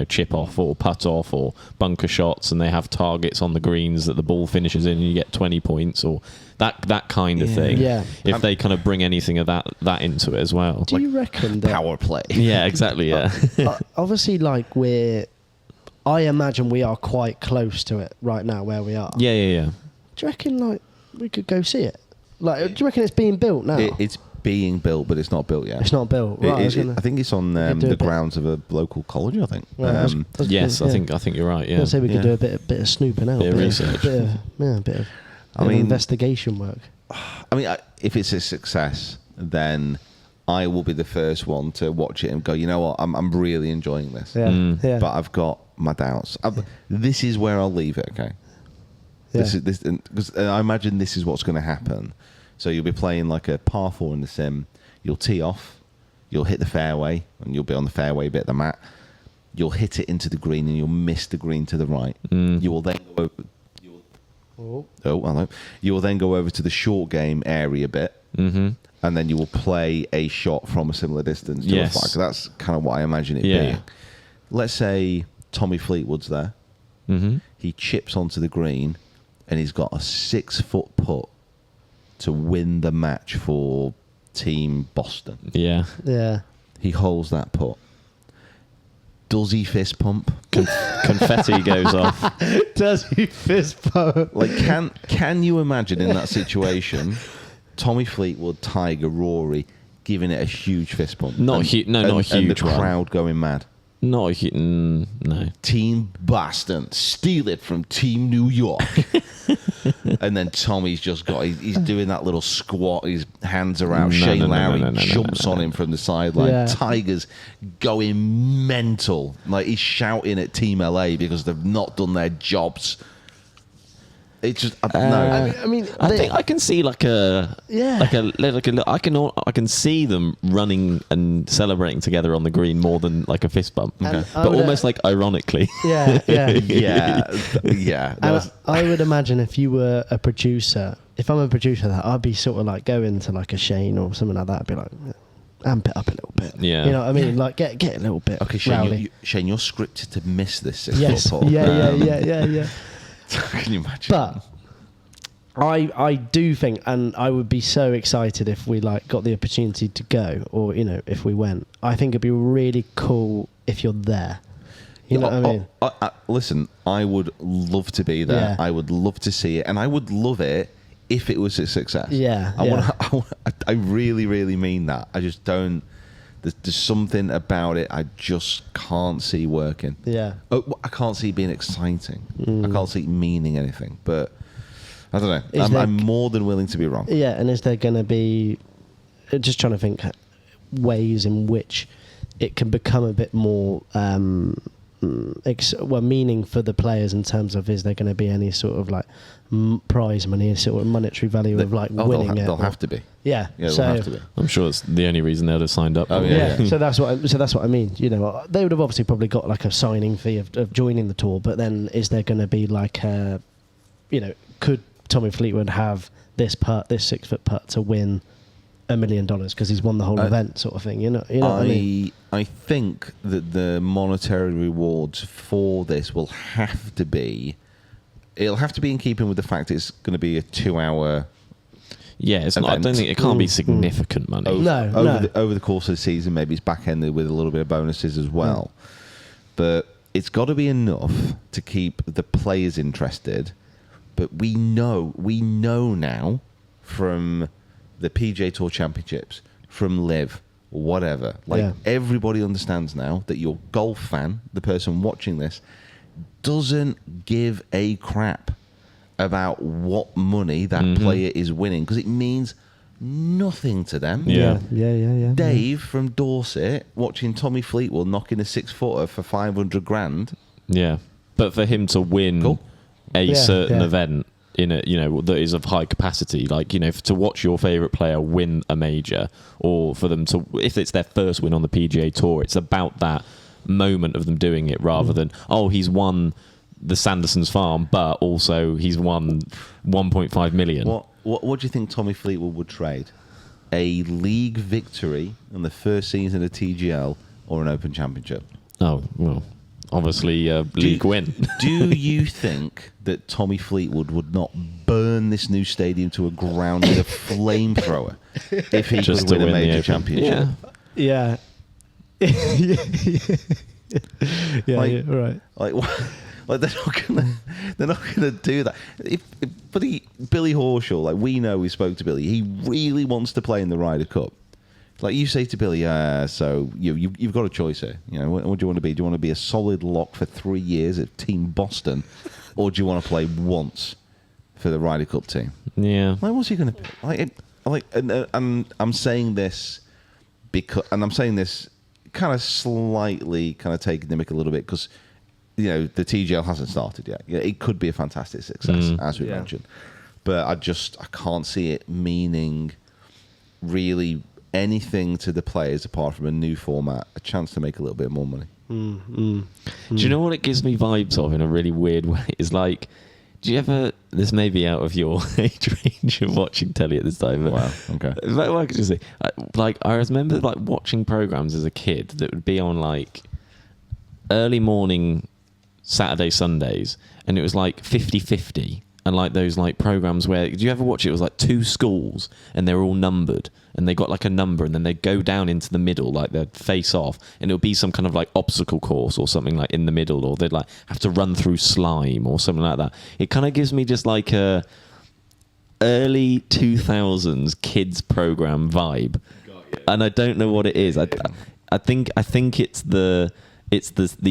chip off or putt off or bunker shots, and they have targets on the greens that the ball finishes in and you get 20 points or that kind of thing. If they kind of bring anything of that into it as well. Do you reckon that power play? Yeah, exactly. Yeah. Obviously, I imagine we are quite close to it right now where we are. Yeah. Do you reckon we could go see it? Do you reckon it's being built now? It's being built, but it's not built yet. It's not built. Right, I think it's on the grounds of a local college. I think. Right, yes, I think you're right. Yeah. I'd say we could do a bit of snooping out, bit of research, a bit of investigation work. I mean, if it's a success, then I will be the first one to watch it and go, you know what, I'm really enjoying this. But I've got my doubts. This is where I'll leave it. Okay. This because I imagine this is what's going to happen. So you'll be playing like a par 4 in the sim. You'll tee off. You'll hit the fairway, and you'll be on the fairway bit of the mat. You'll hit it into the green, and you'll miss the green to the right. You will then go over. You will then go over to the short game area bit, and then you will play a shot from a similar distance to a flag. That's kind of what I imagine it being. Let's say Tommy Fleetwood's there. He chips onto the green, and he's got a 6-foot putt to win the match for Team Boston. Yeah. He holds that putt. Does he fist pump? Confetti goes off. Does he fist pump? Like, can you imagine in that situation Tommy Fleetwood, Tiger, Rory giving it a huge fist bump. Not a huge and the one. crowd going mad. Not a huge... no. Team Boston, steal it from Team New York. And then Tommy's just got, he's doing that little squat, his hands are out. Shane Lowry jumps on him from the sideline. Yeah. Tiger's going mental. Like, he's shouting at Team LA because they've not done their jobs. It's just, no. I think I can see I can see them running and celebrating together on the green more than like a fist bump, but almost like ironically. Yeah. Yeah. And I would imagine if you were a producer, if I'm a producer, that I'd be sort of like going to like a Shane or something like that. I'd be like, amp it up a little bit. Yeah. You know what I mean? Like get a little bit. Okay, Shane, rowdy. Shane, you're scripted to miss this 6 Yes. foot pole. Yeah. Can you imagine? But I do think, and I would be so excited if we like got the opportunity to go, or if we went. I think it'd be really cool if you're there. You know what I mean? Listen, I would love to be there. Yeah. I would love to see it, and I would love it if it was a success. Yeah. I really, really mean that. I just don't. There's something about it I just can't see working. Yeah. I can't see it being exciting. I can't see it meaning anything. But I don't know. I'm more than willing to be wrong. Yeah, and is there going to be, just trying to think, ways in which it can become a bit more meaning for the players in terms of, is there going to be any sort of like prize money, sort of monetary value of like winning it? They'll have to be. Yeah, they'll have to be. I'm sure it's the only reason they'd have signed up. Oh, yeah. So that's what I mean. They would have obviously probably got like a signing fee of joining the tour, but then is there going to be like a, could Tommy Fleetwood have this 6 foot putt to win $1 million because he's won the whole event, sort of thing? You know what I mean? I think that the monetary rewards for this will have to be. It'll have to be in keeping with the fact it's going to be a 2-hour. Yeah, it's not. I don't think it can't be significant money. Over the course of the season, maybe it's back ended with a little bit of bonuses as well. But it's got to be enough to keep the players interested. But we know now from the PGA Tour Championships, from Live, whatever. Everybody understands now that your golf fan, the person watching this, doesn't give a crap about what money that player is winning because it means nothing to them. Yeah. Dave from Dorset watching Tommy Fleetwood knocking a 6-footer for 500 grand. Yeah, but for him to win a certain event in a that is of high capacity, like to watch your favorite player win a major, or for them to, if it's their first win on the PGA Tour, it's about that moment of them doing it rather than he's won the Sanderson's farm, but also he's won 1.5 million. What do you think Tommy Fleetwood would trade? A league victory in the first season of TGL or an Open Championship? Oh, well, obviously league win. Do you think that Tommy Fleetwood would not burn this new stadium to a ground with a flamethrower if he Just could to win a win the major Open. championship? Yeah. Right. Like they're not gonna do that. But Billy Horschel, like we know, we spoke to Billy. He really wants to play in the Ryder Cup. Like you say to Billy, so you've got a choice here. What do you want to be? Do you want to be a solid lock for 3 years at Team Boston, or do you want to play once for the Ryder Cup team? Yeah. Like, what's he gonna I'm saying this because, and I'm saying this kind of slightly, kind of taking the mick a little bit because. The TGL hasn't started yet. It could be a fantastic success, as we mentioned. But I can't see it meaning really anything to the players apart from a new format, a chance to make a little bit more money. Do you know what it gives me vibes of in a really weird way? It's like, do you ever, this may be out of your age range of watching telly at this time. But Wow, okay. What could you say? I remember watching programs as a kid that would be on early morning Saturday, Sundays, and it was 50-50, and those programs where, do you ever watch it? It was 2 schools and they're all numbered and they got a number and then they go down into the middle, they'd face off, and it would be some kind of obstacle course or something in the middle, or they'd have to run through slime or something like that. It kind of gives me just early 2000s kids program vibe, and I don't know what it is. I think it's the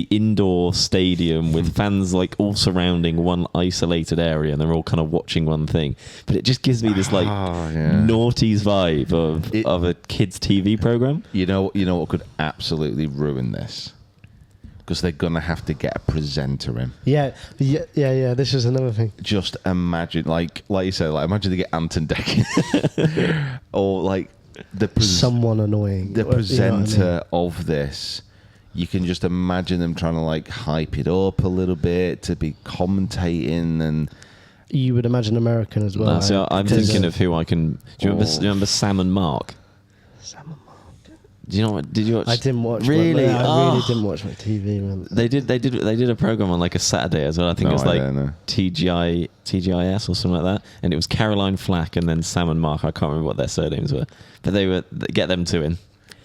indoor stadium with fans like all surrounding one isolated area, and they're all kind of watching one thing. But it just gives me this like noughties vibe of a kids TV program. You know what could absolutely ruin this? Because they're gonna have to get a presenter in. Yeah. This is another thing. Just imagine, like you said, like imagine they get Anton Deck or like someone annoying. The You know what I presenter mean? of this. You can just imagine them trying to like hype it up a little bit to be commentating, and You would imagine American as well. So I'm thinking of who I can. Do you remember Sam and Mark? Sam and Mark. Do you know what? Did you watch? I didn't watch. Really? I really didn't watch my TV. Man. They did a program on like a Saturday as well. I think it was like TGIS or something like that, and it was Caroline Flack and then Sam and Mark. I can't remember what their surnames were, but they were get them two in.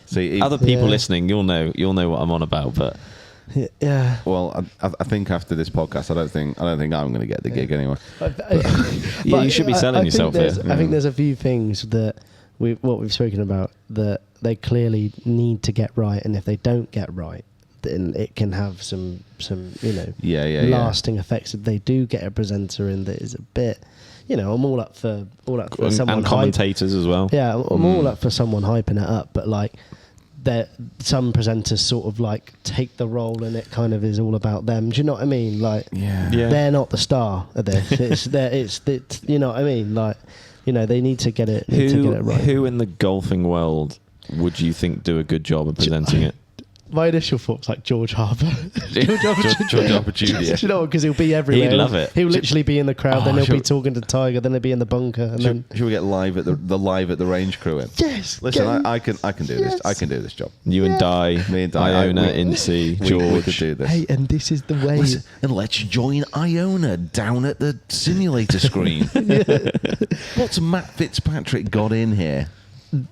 See, other people listening, you'll know what I'm on about. But yeah. Well, I think after this podcast, I don't think I'm going to get the gig anyway. Yeah, you should be selling yourself here. I think there's a few things that we've spoken about that they clearly need to get right, and if they don't get right, then it can have some lasting effects. If they do get a presenter in that is a bit, I'm all up for someone and commentators as well. Yeah, I'm all up for someone hyping it up, but like some presenters sort of like take the role and it kind of is all about them. Do you know what I mean? Like, they're not the star of this. It's you know what I mean? Like, they need to get it right. Who in the golfing world would you think do a good job of presenting it? My initial thought was like George Harper. George Harper Jr. Do you know what? Because he'll be everywhere. He'd love it. He'll literally be in the crowd, then he'll be talking to Tiger, then he'll be in the bunker, and then Should we get live at the live at the range crew in? yes. Listen, I can do this. I can do this job. You and Di, Me and Di, Iona, Incy, George. We could do this. Hey, and this is the way. Listen, and let's join Iona down at the simulator screen. What's Matt Fitzpatrick got in here?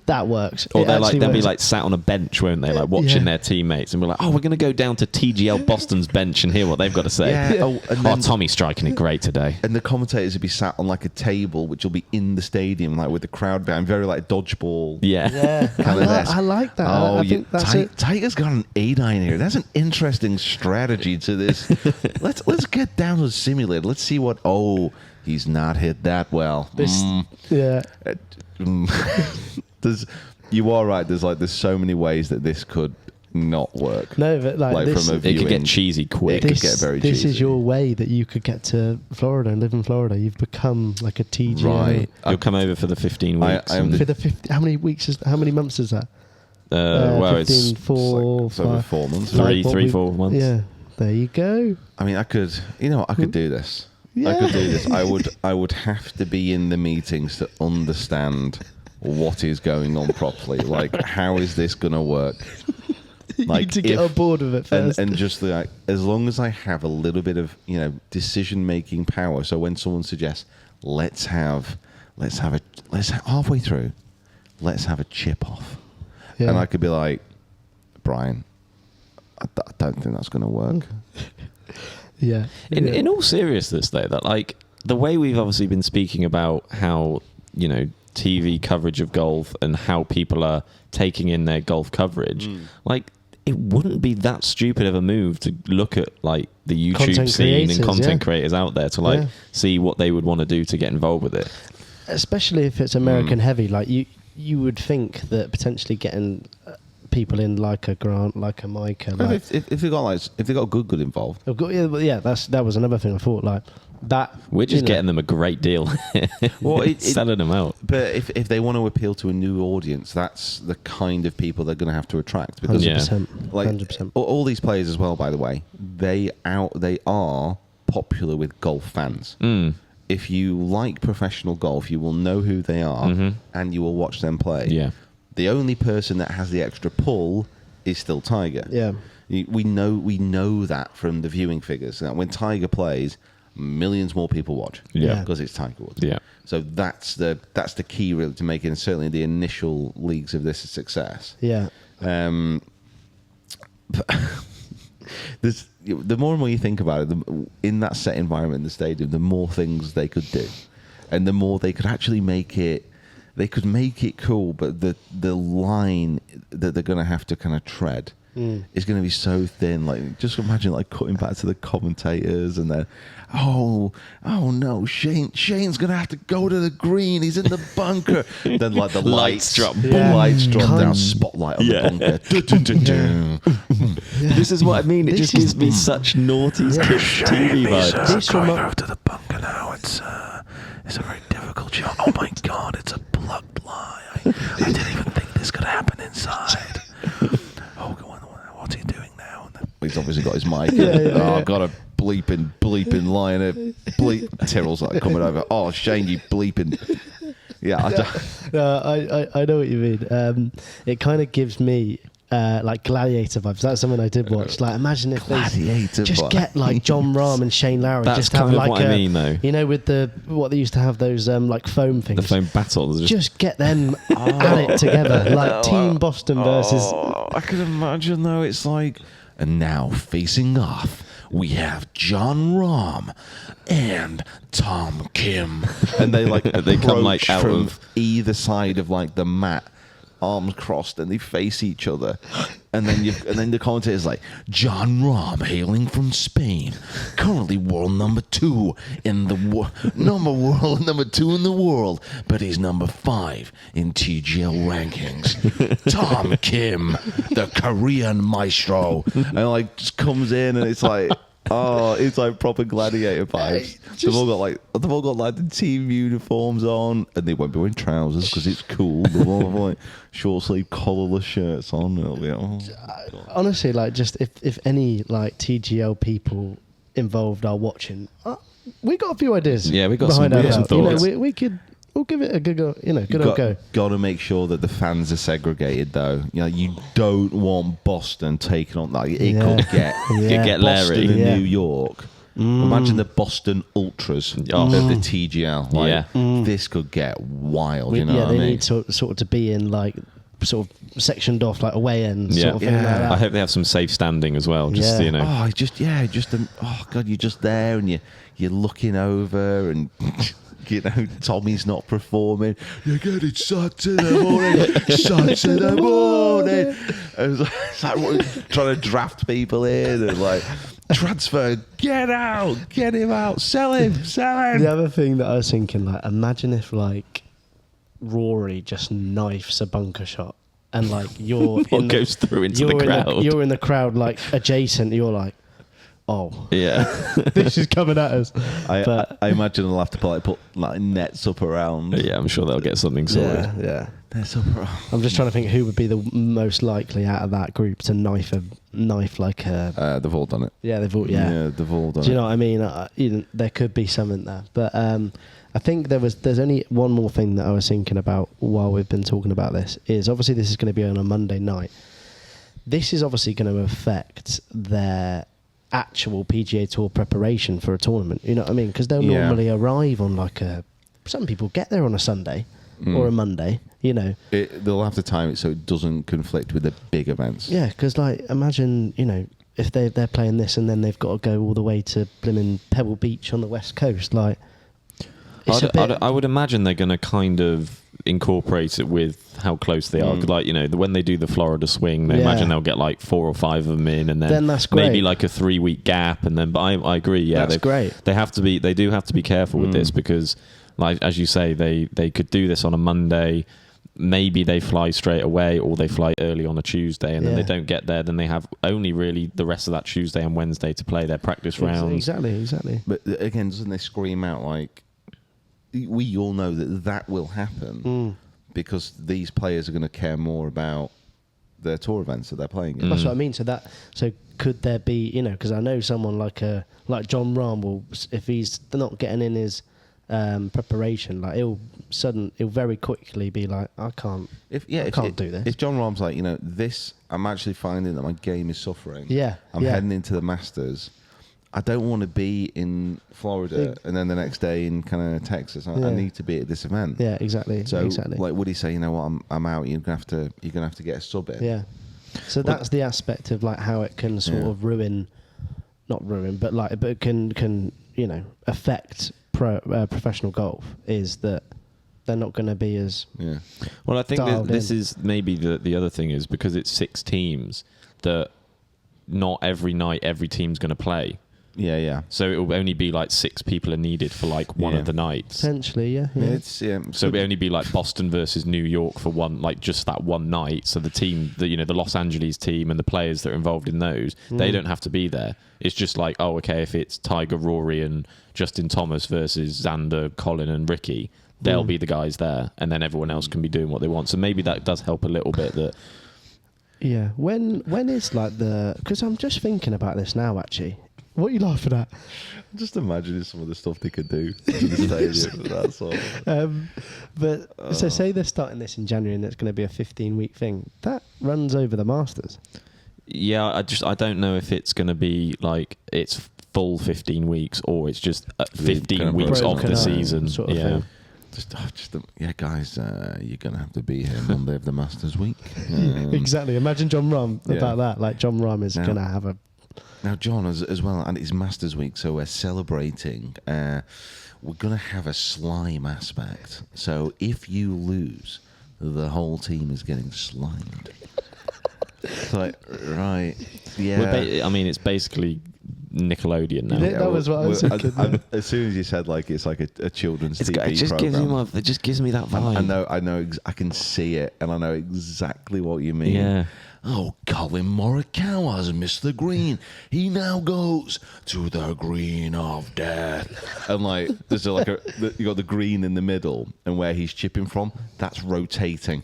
That works. Or It they'll be works. like sat on a bench, won't they? Like watching their teammates, and we're like, oh, we're going to go down to TGL Boston's bench and hear what they've got to say. Yeah. Oh, and then- Tommy's striking it great today. And the commentators would be sat on like a table, which will be in the stadium, like with the crowd behind, very like dodgeball. Yeah. I like that. I think that's it. Tiger's got an 8-iron here. That's an interesting strategy to this. let's get down to the simulator. Let's see what. Oh, he's not hit that well. Yeah. You are right. There's so many ways that this could not work. No, but like this, from a It could viewing, get cheesy quick. It could get very this cheesy. is your way that you could get to Florida and live in Florida. You've become like a TGL. Right. You'll come over for the 15 weeks. I am For the 50, how many months is that? well, 15, it's 4, it's over 5. 4 months. Three, Like what 4 months. Yeah, there you go. I mean, I could do this. Yeah. I could do this. I would have to be in the meetings to understand what is going on properly. Like, how is this going to work? You need to get on board with it first. And just like, as long as I have a little bit of decision making power. So when someone suggests let's have halfway through, let's have a chip off, Yeah. and I could be like, Brian, I don't think that's going to work. Yeah. In all seriousness, though, that like the way we've obviously been speaking about how TV coverage of golf and how people are taking in their golf coverage, like it wouldn't be that stupid of a move to look at like the YouTube Content scene creators, and content yeah. creators out there to like see what they would want to do to get involved with it. Especially if it's American heavy, like you would think that potentially getting people in like a Grant, like a Micah, like, if they got good involved. that was another thing I thought like that. We're just getting them a great deal. Well, selling them out. But if they want to appeal to a new audience, that's the kind of people they're going to have to attract. Because 100%, like 100%. all these players as well, by the way, they are popular with golf fans. If you like professional golf, you will know who they are and you will watch them play. Yeah. The only person that has the extra pull is still Tiger. Yeah. We know that from the viewing figures. Now, when Tiger plays, millions more people watch. Yeah. Because it's Tiger Woods. Yeah. So that's the key really to making certainly the initial leagues of this a success. Yeah. The more and more you think about it, in that set environment in the stadium, the more things they could do. and the more they could actually make it. They could make it cool, but the line that they're going to have to kind of tread is going to be so thin. Like, just imagine like cutting back to the commentators and then, oh no, Shane's going to have to go to the green. He's in the bunker. Then like the lights drop down, spotlight on the bunker. This is what I mean. It just gives me such naughty TV vibes. This going over to the bunker now. It's a very difficult job. Oh my God, it's a plug ply. I didn't even think this could happen inside. Oh, go on. What's he doing now? He's obviously got his mic. I've got a bleeping line. Tyrrell's like coming over. Oh, Shane, you bleeping. Yeah, I know what you mean. It kind of gives me like Gladiator vibes. That's something I did watch. Like, imagine if they just get like John Rahm and Shane Lowry. That's just kind have of like what I mean, though. You know, with what they used to have those like foam things. The foam battles. Just get them at it together, like Team Boston versus. I can imagine though. It's like, and now facing off, we have John Rahm and Tom Kim, and they come like out of either side of like the mat, arms crossed, and they face each other, and then the commentator's like, John Rahm, hailing from Spain, currently world number 2 in the number 2 in the world, but he's number 5 in TGL rankings. Tom Kim, the Korean maestro, and like just comes in, and it's like. Oh, it's like proper Gladiator vibes. They've all got like the team uniforms on, and they won't be wearing trousers because it's cool. They'll all have like short sleeve collarless shirts on. It'll be honestly, like, just if any like TGL people involved are watching, we got a few ideas. Yeah, we got some thoughts. You know, we'll give it a good go. You know, good old go. Got to make sure that the fans are segregated, though. You know, you don't want Boston taking on that. It could get Larry in New York. Imagine the Boston Ultras of the TGL. This could get wild. You know what I mean? They need sort of to be in like sort of sectioned off like away ends. Sort of thing like that. I hope they have some safe standing as well. Just you know. Oh God, you're just there and you're looking over and. You know, Tommy's not performing. You're getting shots in the morning. It's like trying to draft people in and like transfer. Get him out, sell him. The other thing that I was thinking, like, imagine if like Rory just knifes a bunker shot and like you're goes through into the crowd. You're in the crowd, like adjacent. You're like. Oh yeah, this is coming at us. I imagine they'll have to put like nets up around. Yeah, I'm sure they'll get something sorted. Yeah. Nets up around. I'm just trying to think who would be the most likely out of that group to knife like a. They've all done it. Yeah, they've all. Yeah, they've all done it. Do you know what I mean? There could be something there, but I think there's only one more thing that I was thinking about while we've been talking about this. Is obviously this is going to be on a Monday night. This is obviously going to affect their actual PGA Tour preparation for a tournament, you know what I mean? Because they'll normally arrive on like some people get there on a Sunday or a Monday, you know. They'll have to time it so it doesn't conflict with the big events. Yeah, because like imagine, you know, if they're playing this and then they've got to go all the way to blimmin' Pebble Beach on the West Coast, like. I would imagine they're going to kind of incorporate it with how close they are. Like, you know, when they do the Florida swing, they imagine they'll get like 4 or 5 of them in, and then that's great. Maybe like a 3-week gap, and then. But I agree. Yeah, that's great. They do have to be careful with this because, like as you say, they could do this on a Monday. Maybe they fly straight away, or they fly early on a Tuesday, and then they don't get there. Then they have only really the rest of that Tuesday and Wednesday to play their practice rounds. Exactly. But again, doesn't they scream out like? We all know that will happen because these players are going to care more about their tour events that they're playing in. That's what I mean. So could there be, you know, because I know someone like John Rahm will, if he's not getting in his preparation, like he'll very quickly be like, I can't do this. If John Rahm's like, you know, I'm actually finding that my game is suffering. Yeah, I'm heading into the Masters. I don't want to be in Florida and then the next day in kind of Texas. I need to be at this event. Yeah, exactly. So, like, would he say, you know what, I'm out. You're gonna have to get a sub in. Yeah. So that's the aspect of like how it can sort of not ruin, but like, but it can you know affect professional golf is that they're not going to be as Yeah. Well, I think dialed this in. is maybe the other thing is because it's 6 teams that not every night every team's going to play. Yeah. So it will only be like 6 people are needed for like one Yeah. of the nights. potentially, yeah. It's So it'll only be like Boston versus New York for one, like just that one night. So the team, the Los Angeles team and the players that are involved in those, they don't have to be there. It's just like, oh, okay, if it's Tiger, Rory, and Justin Thomas versus Xander, Colin, and Ricky, they'll be the guys there, and then everyone else can be doing what they want. So maybe that does help a little bit. That Yeah. When is like the... Because I'm just thinking about this now, actually. What are you laughing at? just imagining some of the stuff they could do to the stadium. That's all. So say they're starting this in January and it's going to be a 15-week thing. That runs over the Masters. yeah, I don't know if it's going to be like it's full 15 weeks or it's just 15 kind of weeks of broken the up season. sort of Yeah. thing. Guys, you're gonna have to be here Monday of the Masters week. Exactly. Imagine John Rahm Yeah. about that. Like John Rahm is Now- going to have a... Now, John, as well, and it's Masters week, so we're celebrating. We're gonna have a slime aspect. So if you lose, the whole team is getting slimed. It's like, right, yeah. I mean, it's basically Nickelodeon now. Yeah, that was what I was thinking. As soon as you said like it's like a children's TV It just gives program, me it just gives me that vibe. I know, I can see it, and I know exactly what you mean. Yeah. Oh, Colin Morikawa has missed the green. He now goes to the green of death. And like, there's you got the green in the middle, and where he's chipping from, that's rotating.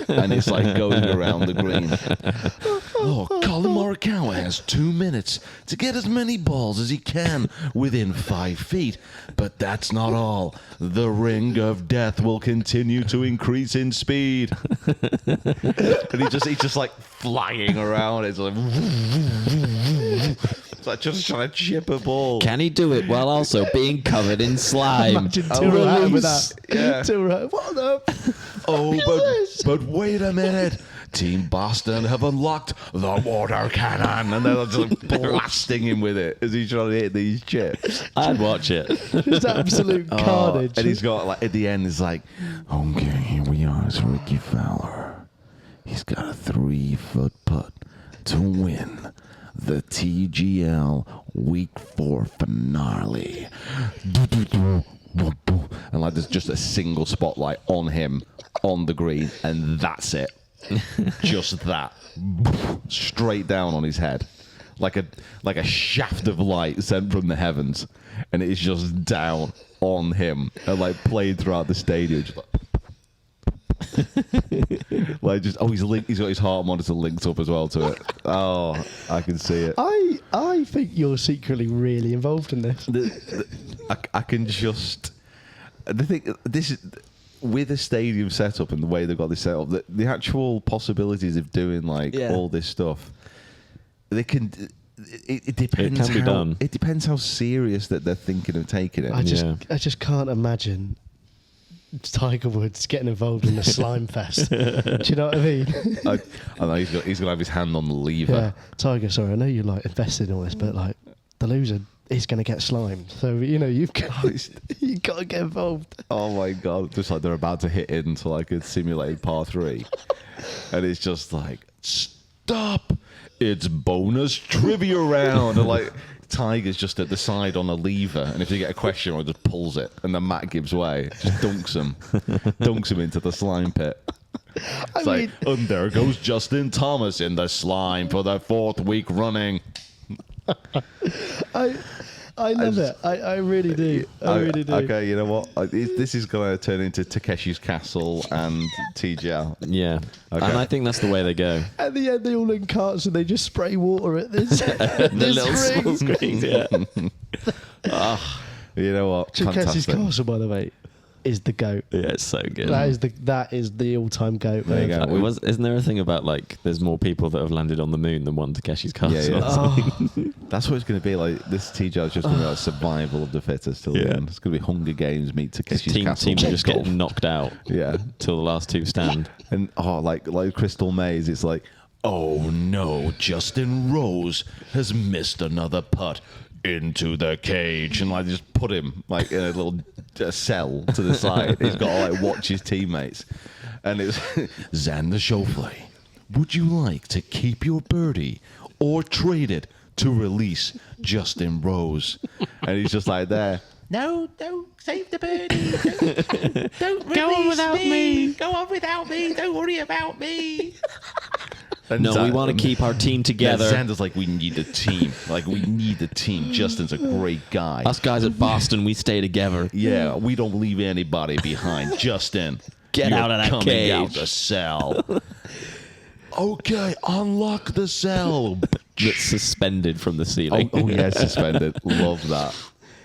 And it's like going around the green. Oh, Colin Morikawa has 2 minutes to get as many balls as he can within 5 feet. But that's not all. The ring of death will continue to increase in speed. And he's just like flying around. It's like just trying to chip a ball. Can he do it while also being covered in slime? Imagine Tyrrell with that. Yeah. Tyrrell, what the... Oh, but wait a minute. Team Boston have unlocked the water cannon, and they're just blasting him with it as he's trying to hit these chips. I'd watch it. Just absolute carnage. And he's got like at the end, it's like, okay, here we are. It's Ricky Fowler. He's got a 3-foot putt to win the TGL Week 4 finale. And like, there's just a single spotlight on him on the green, and that's it. Just that, straight down on his head, like a shaft of light sent from the heavens, and it is just down on him and like played throughout the stadium. Just like just he's got his heart monitor linked up as well to it. Oh, I can see it. I think you're secretly really involved in this. I can just the thing. This is. With a stadium setup and the way they've got this set up, the actual possibilities of doing like all this stuff, they can. It depends. It can be done. It depends how serious that they're thinking of taking it. I just can't imagine Tiger Woods getting involved in the slime fest. Do you know what I mean? I know he's gonna have his hand on the lever. Yeah, Tiger. Sorry, I know you like invested in all this, but like the loser is going to get slimed. So you've got you got to get involved. Oh my god! Just like they're about to hit into like a simulated par 3, and it's just like, stop! It's bonus trivia round, and like Tiger's just at the side on a lever, and if you get a question, or just pulls it, and then Matt gives way, just dunks him into the slime pit. It's like, and there goes Justin Thomas in the slime for the 4th week running. I love it. I really do. I really do. Okay, you know what? This is going to turn into Takeshi's Castle and TGL. Yeah. Okay. And I think that's the way they go. At the end, they all in carts and they just spray water at this. The little small ring. screens, yeah. You know what? Chikesi's Fantastic. Castle, by the way, is the goat. Yeah, it's so good. That is the all-time goat. There you go. Isn't there a thing about like there's more people that have landed on the moon than one Takeshi's Castle? Yeah. Oh, That's what it's going to be like. This TGL is just going to be like survival of the fittest till the Yeah. end. It's going to be Hunger Games meet Takeshi's Castle. Teams are just golf. getting knocked out Yeah. till the last 2 stand. And like Crystal Maze, it's like, oh no, Justin Rose has missed another putt into the cage, and like just put him like in a little cell to the side. He's got to like watch his teammates, and it's Xander Schauffele. Would you like to keep your birdie or trade it to release Justin Rose? And he's just like there. No, save the birdie. Don't Go on without me. Go on without me. Don't worry about me. And No, we want to keep our team together. Yeah, Xander's like, we need a team. Like, we need a team. Justin's a great guy. Us guys at Boston, we stay together. Yeah, we don't leave anybody behind. Justin, Get you're out of that coming cage. out the cell. Okay, unlock the cell. That's suspended from the ceiling. Oh yeah, suspended. Love that.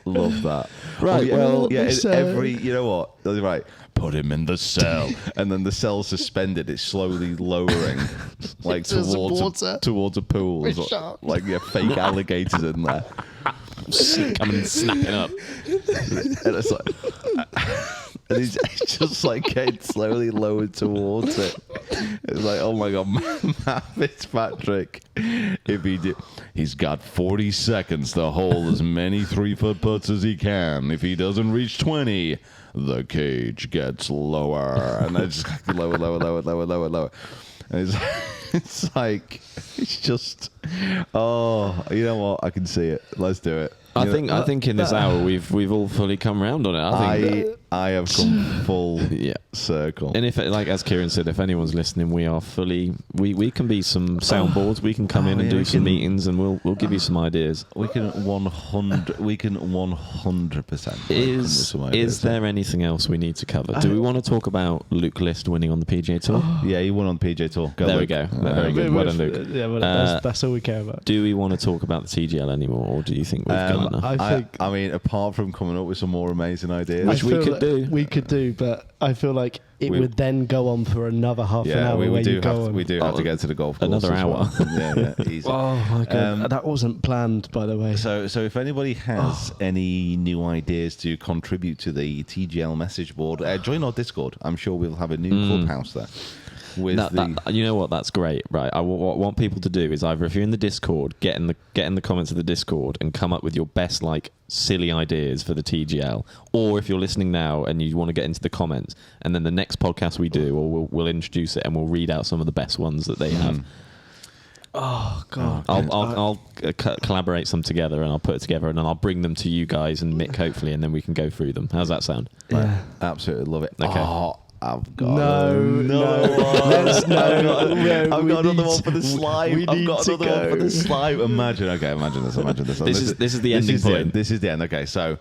Love that. Right, yeah, well, yeah. this, Every, you know what? Right. Put him in the cell, and then the cell's suspended. It's slowly lowering, like towards a pool. Like fake alligators in there. Coming and snapping up. And it's like, and he's just like getting slowly lowered towards it. It's like, oh my god, Matt Fitzpatrick. If he did, he's got 40 seconds to hold as many 3-foot putts as he can. If he doesn't reach 20, the cage gets lower, and then just lower. And it's like, it's just, oh, you know what? I can see it. Let's do it. I think in this hour we've all fully come round on it. I have come full circle. And if, like as Kieran said, if anyone's listening, we are fully. We can be some soundboards. We can come in and do some meetings, and we'll give you some ideas. We can 100%. Is there anything else we need to cover? Do we want to talk about Luke List winning on the PGA Tour? Yeah, he won on the PGA Tour. There we go. Very good. Well done, Luke. Yeah, well, that's all we care about. Do we want to talk about the TGL anymore, or do you think we've got enough? I mean, apart from coming up with some more amazing ideas, Which we could do. We could do, but I feel like it would then go on for another half an hour. We do have to get to the golf course. Another hour. Yeah, easy. Oh my god, that wasn't planned, by the way. So if anybody has any new ideas to contribute to the TGL message board, join our Discord. I'm sure we'll have a new clubhouse there. With you know what? That's great, right? What I want people to do is either if you're in the Discord, get in the comments of the Discord and come up with your best like silly ideas for the TGL, or if you're listening now and you want to get into the comments, and then the next podcast we do, or we'll introduce it and we'll read out some of the best ones that they have. Oh god! I'll collaborate some together and I'll put it together and then I'll bring them to you guys and Mick hopefully, and then we can go through them. How's that sound? Yeah, absolutely love it. Okay. Oh, I've got no. I've got another one for the slime. I've got another one for the slime. Imagine this. This is the ending point. This is the end. Okay, so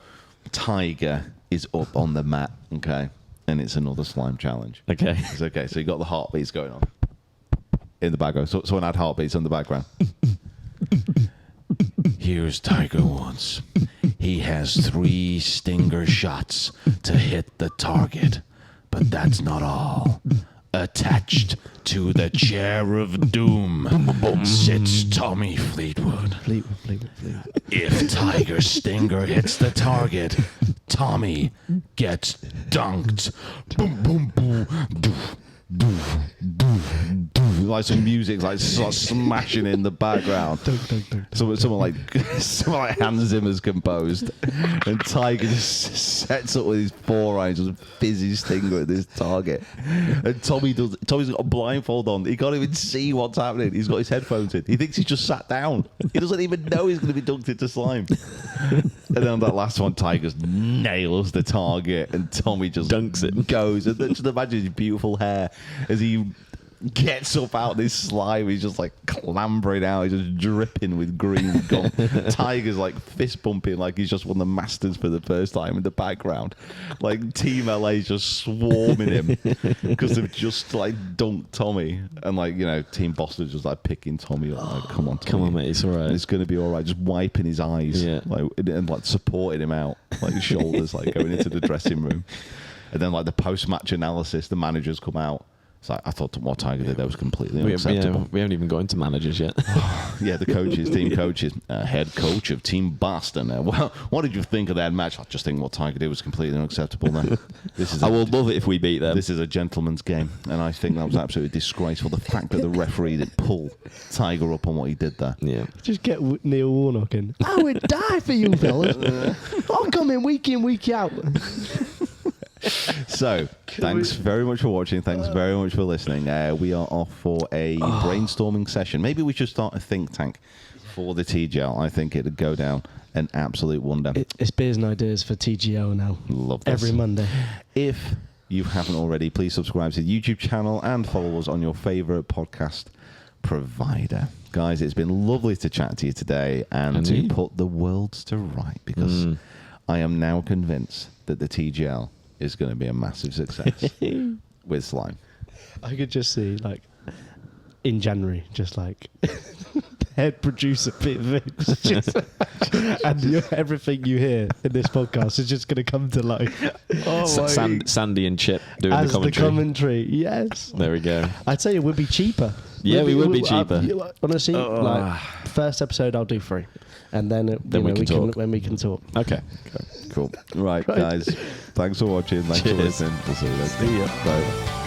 Tiger is up on the mat. Okay, and it's another slime challenge. Okay. It's okay. So you got the heartbeats going on in the background. So someone had heartbeats in the background. Here's Tiger Woods. He has 3 stinger shots to hit the target. But that's not all. Attached to the chair of doom sits Tommy Fleetwood. If Tiger Stinger hits the target, Tommy gets dunked. Boom, boom, boom, doof, doof, doof, doof. Like some music like starts smashing in the background. Someone like Hans Zimmer's composed, and Tiger just sets up with his forearms, just fizzy stinger at this target. And Tommy's got a blindfold on. He can't even see what's happening. He's got his headphones in. He thinks he's just sat down. He doesn't even know he's going to be dunked into slime. And then on that last one, Tiger nails the target, and Tommy just dunks it. Goes. And then just imagine his beautiful hair as he gets up out this slime. He's just like clambering out. He's just dripping with green gum. Tiger's like fist bumping like he's just won the Masters for the first time in the background. Like Team LA's just swarming him because they've just like dunked Tommy, and like, you know, Team Boston's just like picking Tommy up. Like, come on, Tommy. Come on, mate, it's all right. It's going to be all right. Just wiping his eyes, like, and like supporting him out, like his shoulders, like going into the dressing room. And then like the post-match analysis, the managers come out. So I thought what Tiger did there was completely We unacceptable. haven't even got into managers yet. Yeah, the coaches, team coaches, head coach of Team Boston. Well, what did you think of that match? I just think what Tiger did was completely unacceptable. Now, I will love it if we beat them. This is a gentleman's game, and I think that was absolutely disgraceful. The fact that the referee didn't pull Tiger up on what he did there. Yeah. Just get Neil Warnock in. I would die for you, fellas. I'll come in, week out. So, thanks very much for watching. Thanks very much for listening. We are off for a brainstorming session. Maybe we should start a think tank for the TGL. I think it'd go down an absolute wonder. It's beers and ideas for TGL now. Love this. Every Monday. If you haven't already, please subscribe to the YouTube channel and follow us on your favourite podcast provider. Guys, it's been lovely to chat to you today and to put the worlds to right, because I am now convinced that the TGL is going to be a massive success with slime. I could just see, like, in January, just like head producer Peter Vicks, and everything you hear in this podcast is just going to come to life. Sandy and Chip doing As the commentary. Yes. There we go. I'd say it would be cheaper. Yeah, we would be cheaper. Honestly, like, first episode I'll do free, and then we can talk. When we can talk. Okay. Cool. Right, guys. Thanks for watching. Thanks for listening. We'll see you next time. See ya. Bye.